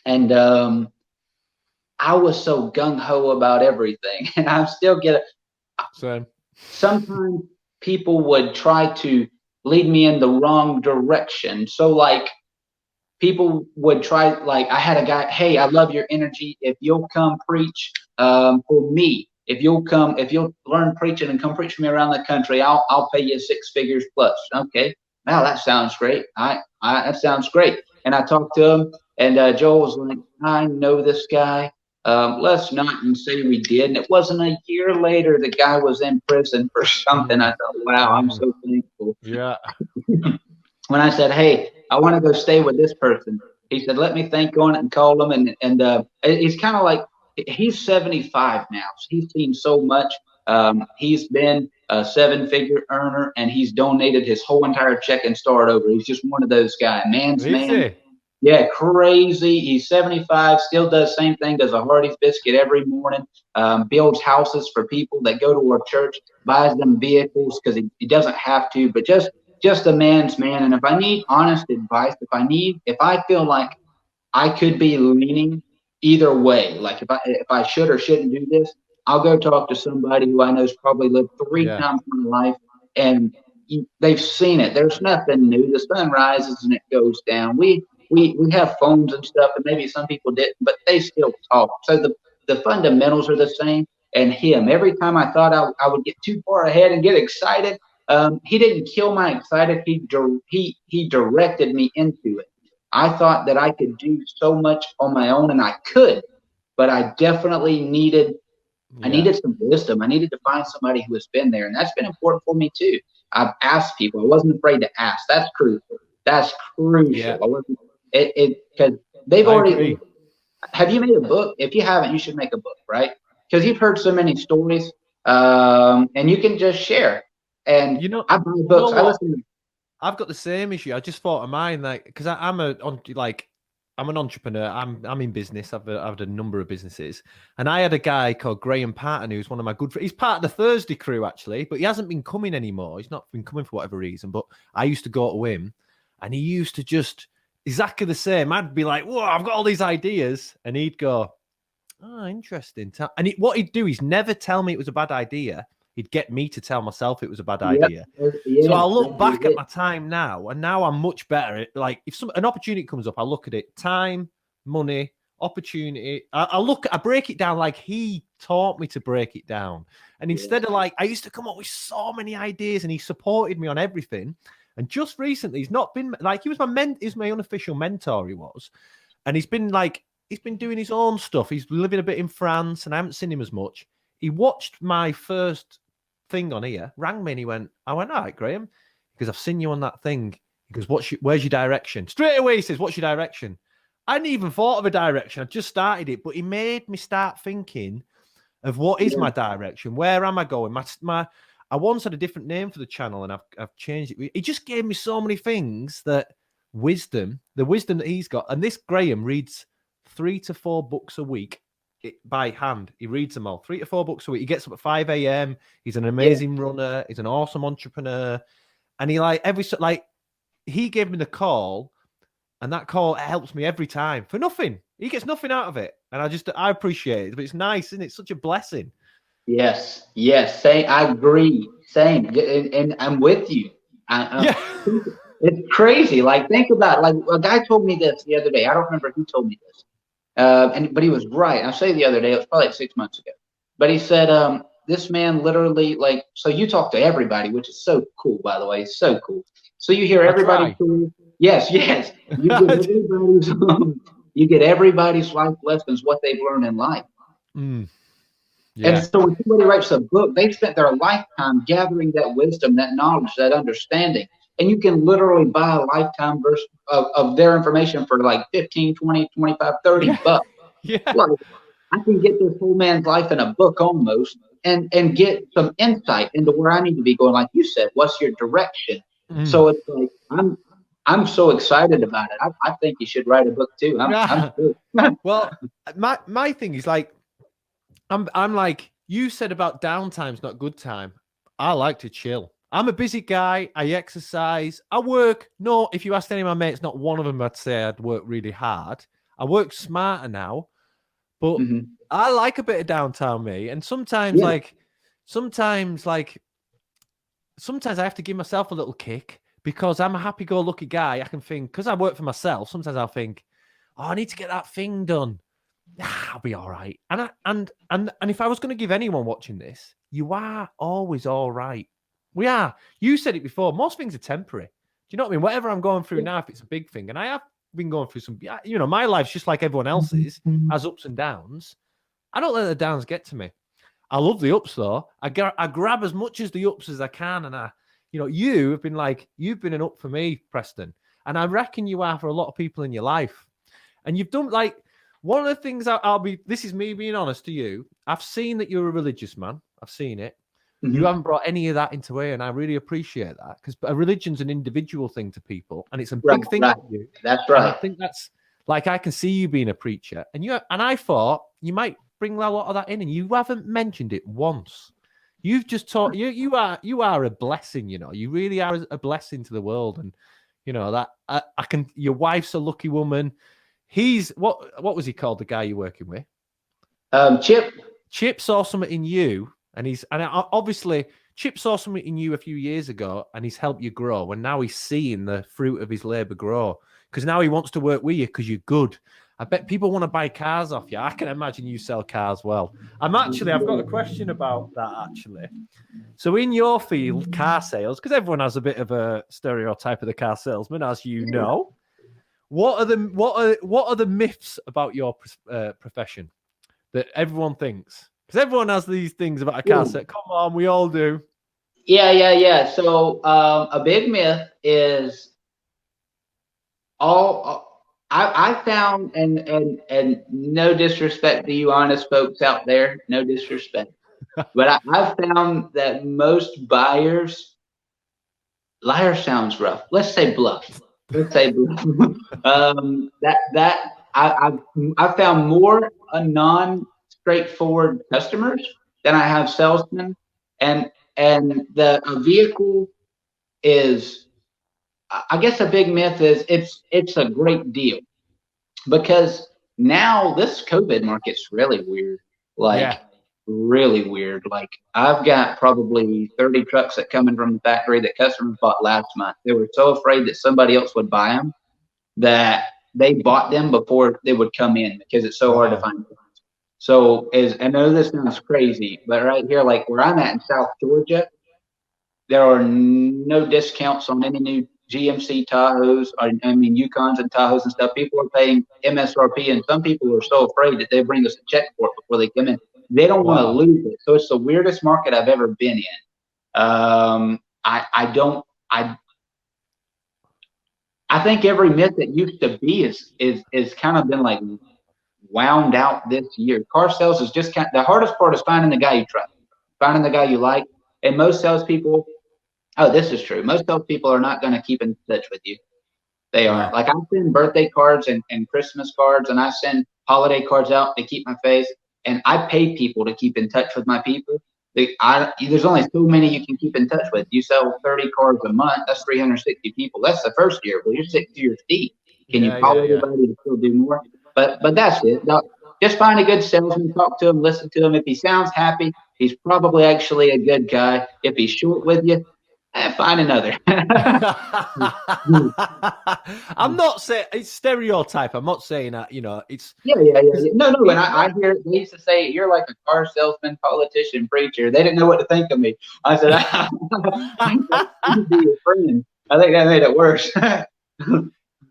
and I was so gung ho about everything, and I still get it. Same. Sometimes people would try to lead me in the wrong direction. So like people would try, like I had a guy, hey, I love your energy. If you'll come preach for me, if you'll learn preaching and come preach for me around the country, I'll pay you 6 figures plus. Okay, wow, that sounds great. That sounds great. And I talked to him, and Joel was like, I know this guy. Let's not say we did. And it wasn't a year later, the guy was in prison for something. I thought, wow, I'm so thankful. Yeah. When I said, hey, I want to go stay with this person, he said, let me think on it and call him. And he's kind of like, he's 75 now. So he's seen so much. He's been a 7-figure earner, and he's donated his whole entire check and start over. He's just one of those guys. Man's man. Yeah, crazy. He's 75, still does same thing, does a Hardee's biscuit every morning, builds houses for people that go to our church, buys them vehicles because he doesn't have to, but just a man's man. And if I need honest advice, if I feel like I could be leaning either way, like if I should or shouldn't do this, I'll go talk to somebody who I know's probably lived 3 times in my life, and they've seen it. There's nothing new. The sun rises and it goes down. We have phones and stuff, and maybe some people didn't, but they still talk. So the fundamentals are the same. And him, every time I thought I would get too far ahead and get excited, he didn't kill my excited. He directed me into it. I thought that I could do so much on my own, and I could, but I definitely needed some wisdom. I needed to find somebody who has been there, and that's been important for me too. I've asked people. I wasn't afraid to ask. That's crucial. Yeah. I wasn't. Because they've already. Have you made a book? If you haven't, you should make a book, right? Because you've heard so many stories, and you can just share. And I buy books. I listen. I've got the same issue. I just thought of mine, like, because I'm an entrepreneur. I'm in business. I've had a number of businesses, and I had a guy called Graham Patton, who's one of my good friends. He's part of the Thursday crew actually, but he hasn't been coming anymore. He's not been coming for whatever reason. But I used to go to him, and he used to just. Exactly the same. I'd be like, whoa, I've got all these ideas. And he'd go, oh, interesting. And what he'd do is never tell me it was a bad idea. He'd get me to tell myself it was a bad idea. So I look back at my time now, and now I'm much better. Like, if an opportunity comes up, I look at it. Time, money, opportunity. I break it down like he taught me to break it down. And instead of like, I used to come up with so many ideas, and he supported me on everything. And just recently, he's not been like, he was my unofficial mentor, he was. And he's been doing his own stuff. He's living a bit in France, and I haven't seen him as much. He watched my first thing on here, rang me, and I went, all right, Graham, because I've seen you on that thing. He goes, where's your direction? Straight away, he says, what's your direction? I hadn't even thought of a direction. I just started it, but he made me start thinking of what is my direction? Where am I going? I once had a different name for the channel, and I've changed it. He just gave me so many things the wisdom that he's got. And this Graham reads 3 to 4 books a week by hand. He reads them all, 3 to 4 books a week. He gets up at 5 a.m. He's an amazing runner. He's an awesome entrepreneur. And he gave me the call, and that call helps me every time for nothing. He gets nothing out of it. And I appreciate it, but it's nice, isn't it? It's such a blessing. Yes. I agree. Same, and I'm with you. It's crazy. Like, think about it. Like, a guy told me this the other day. I don't remember who told me this, but he was right. I say the other day. It was probably like 6 months ago. But he said, this man literally, like, so you talk to everybody, which is so cool, by the way. It's so cool. So you hear everybody. Yes. You get everybody's life lessons, what they've learned in life. Mm. And Yeah. so when somebody writes a book, they've spent their lifetime gathering that wisdom, that knowledge, that understanding. And you can literally buy a lifetime version of their information for like 15, 20, 25, 30 Yeah. bucks. Yeah. Like, I can get this whole man's life in a book almost and get some insight into where I need to be going. Like you said, what's your direction? Mm. So it's like, I'm so excited about it. I think you should write a book too. I'm sure. Well, my thing is like, I'm like, you said about downtime's not good time. I like to chill. I'm a busy guy. I exercise. I work. No, if you asked any of my mates, not one of them I'd say I'd work really hard. I work smarter now, but Mhm. I like a bit of downtime, me. And Yeah. sometimes I have to give myself a little kick because I'm a happy-go-lucky guy. I can think, because I work for myself, sometimes I'll think, oh, I need to get that thing done. I'll be all right. And if I was going to give anyone watching this, you are always all right. We are. You said it before. Most things are temporary. Do you know what I mean? Whatever I'm going through now, if it's a big thing, and I have been going through some, my life's just like everyone else's, has ups and downs. I don't let the downs get to me. I love the ups though. I grab as much as the ups as I can, and you've been an up for me, Preston, and I reckon you are for a lot of people in your life. And you've done like one of the things this is me being honest to you. I've seen that you're a religious man. I've seen it. Mhm. You haven't brought any of that into it, and I really appreciate that because a religion's an individual thing to people, and it's a big thing Right. for you. That's And I right. think that's like I can see you being a preacher, and I thought you might bring a lot of that in, and you haven't mentioned it once. You've just taught you are a blessing. You really are a blessing to the world, and that I can. Your wife's a lucky woman. He's what was he called? The guy you're working with, Chip. Chip saw something in you, and obviously Chip saw something in you a few years ago, and he's helped you grow, and now he's seeing the fruit of his labor grow because now he wants to work with you because you're good. I bet people want to buy cars off you. I can imagine you sell cars well. I've got a question about that actually. So in your field, car sales, because everyone has a bit of a stereotype of the car salesman, as you know. What are the myths about your profession that everyone thinks? Because everyone has these things about a car set. Come on, we all do. Yeah. So a big myth is I found, and no disrespect to you honest folks out there, no disrespect, but I've found that most buyers, liar sounds rough. Let's say bluff. Let's say bluff. I found more non-straightforward customers than I have salesmen, and a vehicle is, I guess a big myth is it's a great deal because now this COVID market's really weird. Like really weird. Like I've got probably 30 trucks that come in from the factory that customers bought last month. They were so afraid that somebody else would buy them that they bought them before they would come in because it's so hard to find. So I know this sounds crazy, but right here, like where I'm at in South Georgia, there are no discounts on any new GMC Tahoes, Yukons and Tahoes and stuff. People are paying MSRP, and some people are so afraid that they bring us a check for it before they come in. They don't want to lose it. So it's the weirdest market I've ever been in. I think every myth that used to be is kind of been like wound out this year. Car sales is just the hardest part is finding the guy you trust, finding the guy you like, and most salespeople. Oh, this is true. Most salespeople are not going to keep in touch with you. They aren't. Like I send birthday cards and Christmas cards, and I send holiday cards out to keep my face, and I pay people to keep in touch with my people. There's only so many you can keep in touch with. You sell 30 cards a month. That's 360 people. That's the first year. Well, you're 6 years deep. Can you call everybody to still do more? But that's it. No, just find a good salesman, talk to him, listen to him. If he sounds happy, he's probably actually a good guy. If he's short with you, find another. I'm not saying it's stereotype. I'm not saying that, it's. Yeah. No. And I hear they used to say, you're like a car salesman, politician, preacher. They didn't know what to think of me. I said, I can be your friend. I think that made it worse.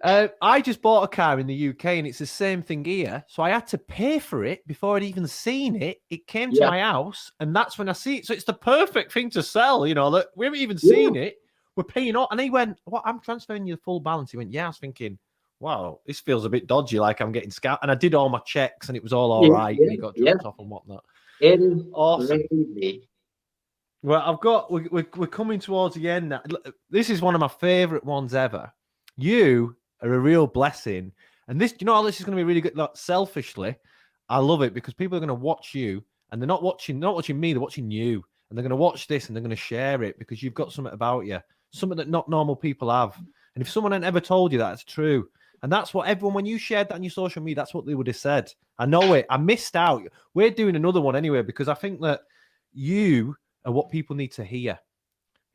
I just bought a car in the UK and it's the same thing here. So I had to pay for it before I'd even seen it. It came to my house and that's when I see it. So it's the perfect thing to sell, you know, that we haven't even seen it. We're paying off. And he went, "What? I'm transferring you the full balance." He went, "Yeah." I was thinking, wow, this feels a bit dodgy, like I'm getting scammed. And I did all my checks and it was all right. And he got dropped off and whatnot. It is Awesome. crazy. Well, we're coming towards the end now. This is one of my favorite ones ever. You are a real blessing. And this, you know how this is going to be really good? Like, selfishly, I love it because people are going to watch you and they're not watching me, they're watching you. And they're going to watch this and they're going to share it because you've got something about you, something that not normal people have. And if someone had ever told you that, it's true. And that's what everyone, when you shared that on your social media, that's what they would have said. I know it. I missed out. We're doing another one anyway because I think that you are what people need to hear.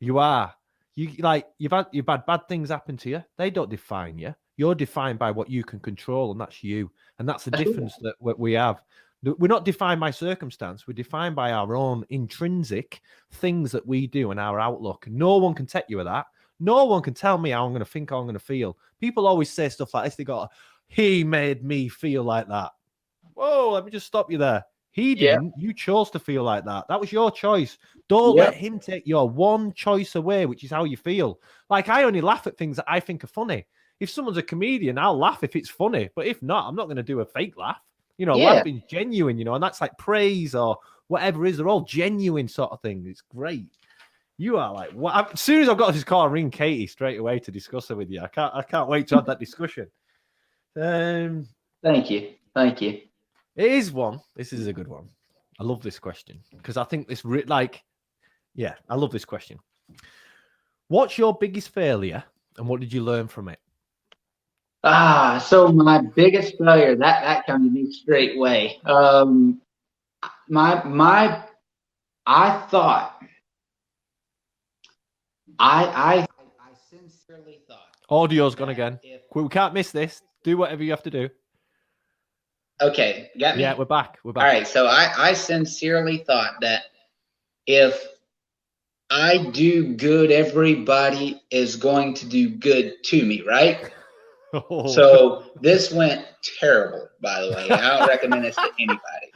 You are. You've had bad things happen to you. They don't define you. You're defined by what you can control, and that's you. And that's the difference that we have. We're not defined by circumstance. We're defined by our own intrinsic things that we do and our outlook. No one can take you with that. No one can tell me how I'm going to think, how I'm going to feel. People always say stuff like this. They go, "He made me feel like that." Whoa, let me just stop you there. He didn't. You chose to feel like that. That was your choice. Don't let him take your one choice away, which is how you feel. Like, I only laugh at things that I think are funny. If someone's a comedian, I'll laugh if it's funny. But if not, I'm not going to do a fake laugh. You know, laughing's genuine, you know, and that's like praise or whatever it is. They're all genuine sort of things. It's great. You are like, what? As soon as I've got this call, I'll ring Katie straight away to discuss it with you. I can't wait to have that discussion. Thank you. It is one. This is a good one. I love this question because I think this, I love this question. What's your biggest failure and what did you learn from it? So my biggest failure, that comes to me straight away. I sincerely thought. Audio's gone again. We can't miss this. Do whatever you have to do. Okay, got me? Yeah, we're back. All right, so I sincerely thought that if I do good, everybody is going to do good to me, right? So this went terrible, by the way. I don't recommend this to anybody.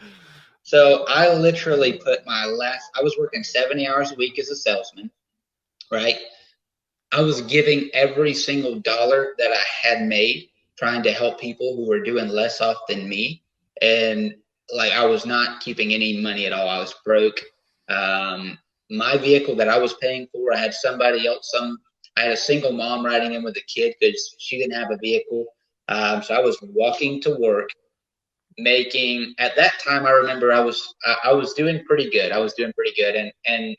So I literally I was working 70 hours a week as a salesman, right? I was giving every single dollar that I had made, trying to help people who were doing less off than me. And like, I was not keeping any money at all. I was broke. My vehicle that I was paying for, I had somebody else, I had a single mom riding in with a kid because she didn't have a vehicle. So I was walking to work, making, at that time, I remember I was doing pretty good. And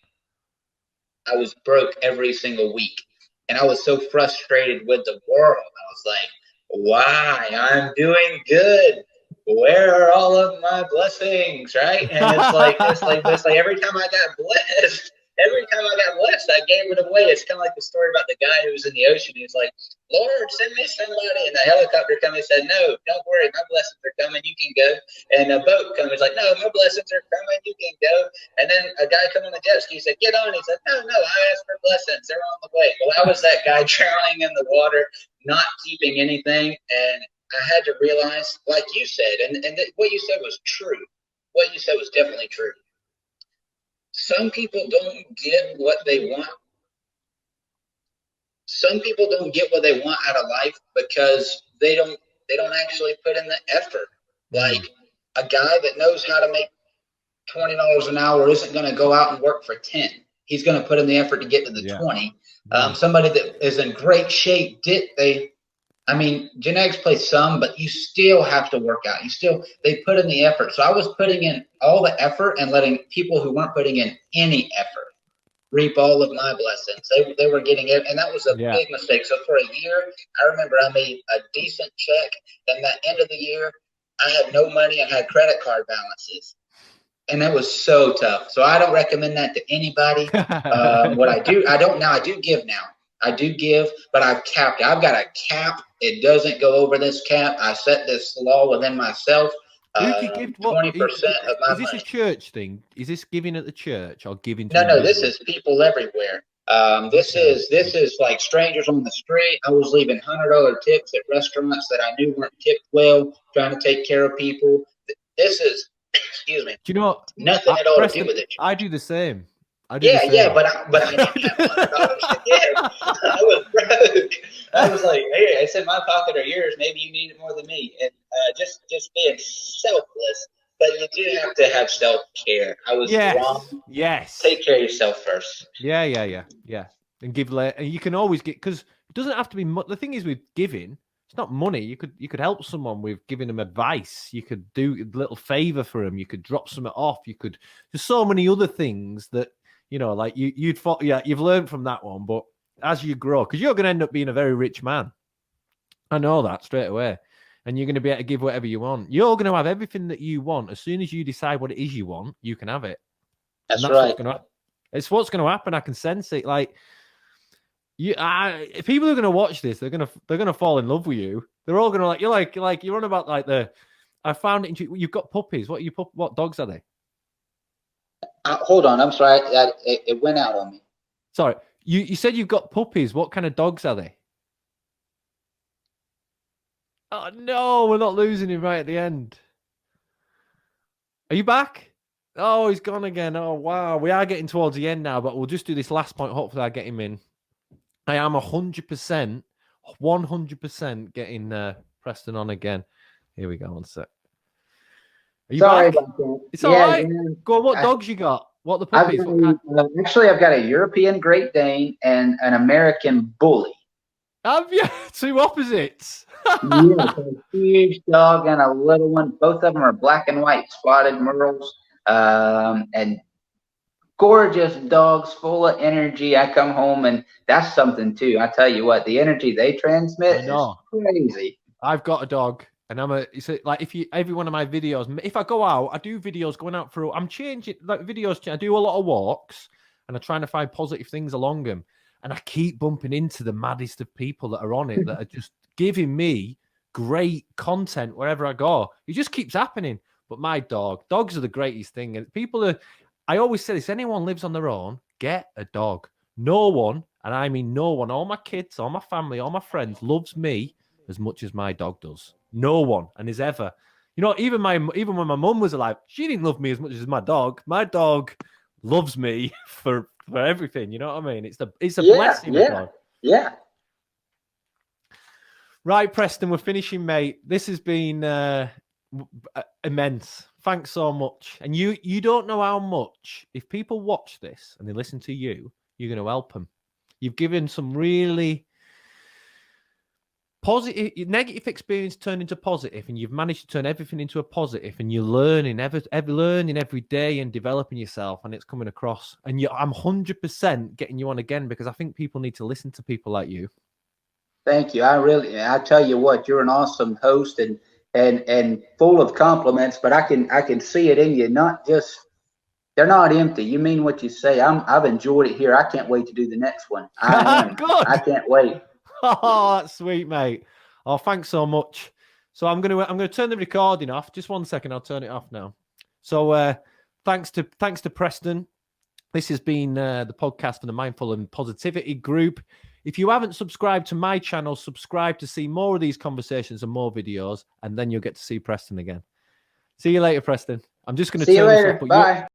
I was broke every single week. And I was so frustrated with the world. I was like, why? I'm doing good. Where are all of my blessings, right? And it's like every time I got blessed, I gave it away. It's kind of like the story about the guy who was in the ocean. He was like, "Lord, send me somebody." And the helicopter came and said, "No, don't worry. My blessings are coming. You can go." And a boat comes. He's like, "No, my blessings are coming. You can go." And then a guy come on the jet ski. He said, "Get on." He said, "No, I asked for blessings. They're on the way." Well, I was that guy drowning in the water, not keeping anything. And I had to realize, like you said, and what you said was true. What you said was definitely true. Some people don't get what they want. Some people don't get what they want out of life because they don't actually put in the effort. Like, a guy that knows how to make $20 an hour isn't going to go out and work for 10. He's going to put in the effort to get to the 20. Somebody that is in great shape, genetics play some, but you still have to work out. They put in the effort. So I was putting in all the effort and letting people who weren't putting in any effort reap all of my blessings. They were getting it, and that was a big mistake. So for a year, I remember I made a decent check. And the end of the year, I had no money. I had credit card balances. And that was so tough. So I don't recommend that to anybody. What I do give now. I do give, but I've capped it. I've got a cap. It doesn't go over this cap. I set this law within myself. 20% of my money. Is this a church thing? Is this giving at the church or giving to No, this is people everywhere. This is like strangers on the street. I was leaving $100 tips at restaurants that I knew weren't tipped well, trying to take care of people. This is, excuse me. Do you know nothing at all Preston, to do with it? I do the same. But I didn't have $100 again. I was broke. I was like, hey, it's in my pocket or yours. Maybe you need it more than me. And just being selfless. But you do have to have self-care. I was wrong. Yes. Take care of yourself first. Yeah. And give and you can always get, because it doesn't have to be the thing is with giving, it's not money. You could help someone with giving them advice. You could do a little favor for them. You could drop something off. You could, there's so many other things that, you know, like you've learned from that one. But as you grow, because you're going to end up being a very rich man. I know that straight away. And you're going to be able to give whatever you want. You're going to have everything that you want. As soon as you decide what it is you want, you can have it. That's right. It's what's going to happen. I can sense it. Like, if people are going to watch this, they're going to fall in love with you. They're all going to you're on about I found it. You've got puppies. What dogs are they? Hold on. I'm sorry. It went out on me. Sorry. You said you've got puppies. What kind of dogs are they? Oh, no, we're not losing him right at the end. Are you back? Oh, he's gone again. Oh, wow. We are getting towards the end now, but we'll just do this last point. Hopefully I get him in. I am 100% getting Preston on again. Here we go. One sec. Are you back? It's all right. Go on, what dogs you got? What the puppies? Actually, I've got a European Great Dane and an American Bully. Have you? Two opposites. Yeah, a huge dog and a little one. Both of them are black and white spotted merles, and gorgeous dogs, full of energy. I come home and that's something too. I tell you what, the energy they transmit is crazy. I've got a dog, and every one of my videos, if I go out, I do videos going out for. I'm changing videos. I do a lot of walks, and I'm trying to find positive things along them. And I keep bumping into the maddest of people that are on it that are just giving me great content wherever I go. It just keeps happening. But my dogs are the greatest thing. And I always say this, anyone lives on their own, get a dog. No one, and I mean no one, all my kids, all my family, all my friends loves me as much as my dog does. No one, and is ever. You know, even when my mum was alive, she didn't love me as much as my dog. My dog loves me for everything, you know what I mean? It's a blessing. Yeah. Right, Preston, we're finishing, mate. This has been immense. Thanks so much. And you don't know how much, if people watch this and they listen to you, you're going to help them. You've given some really positive, negative experience turned into positive, and you've managed to turn everything into a positive, and you're learning, learning every day and developing yourself, and it's coming across. And I'm 100% getting you on again because I think people need to listen to people like you. Thank you. I tell you what, you're an awesome host and full of compliments, but I can see it in you. They're not empty. You mean what you say. I've enjoyed it here. I can't wait to do the next one. Good. I can't wait. Oh, that's sweet, mate. Oh, thanks so much. So I'm gonna turn the recording off. Just 1 second, I'll turn it off now. So thanks to Preston. This has been the podcast for the Mindful and Positivity group. If you haven't subscribed to my channel, subscribe to see more of these conversations and more videos, and then you'll get to see Preston again. See you later, Preston. I'm just going to see you later. Bye.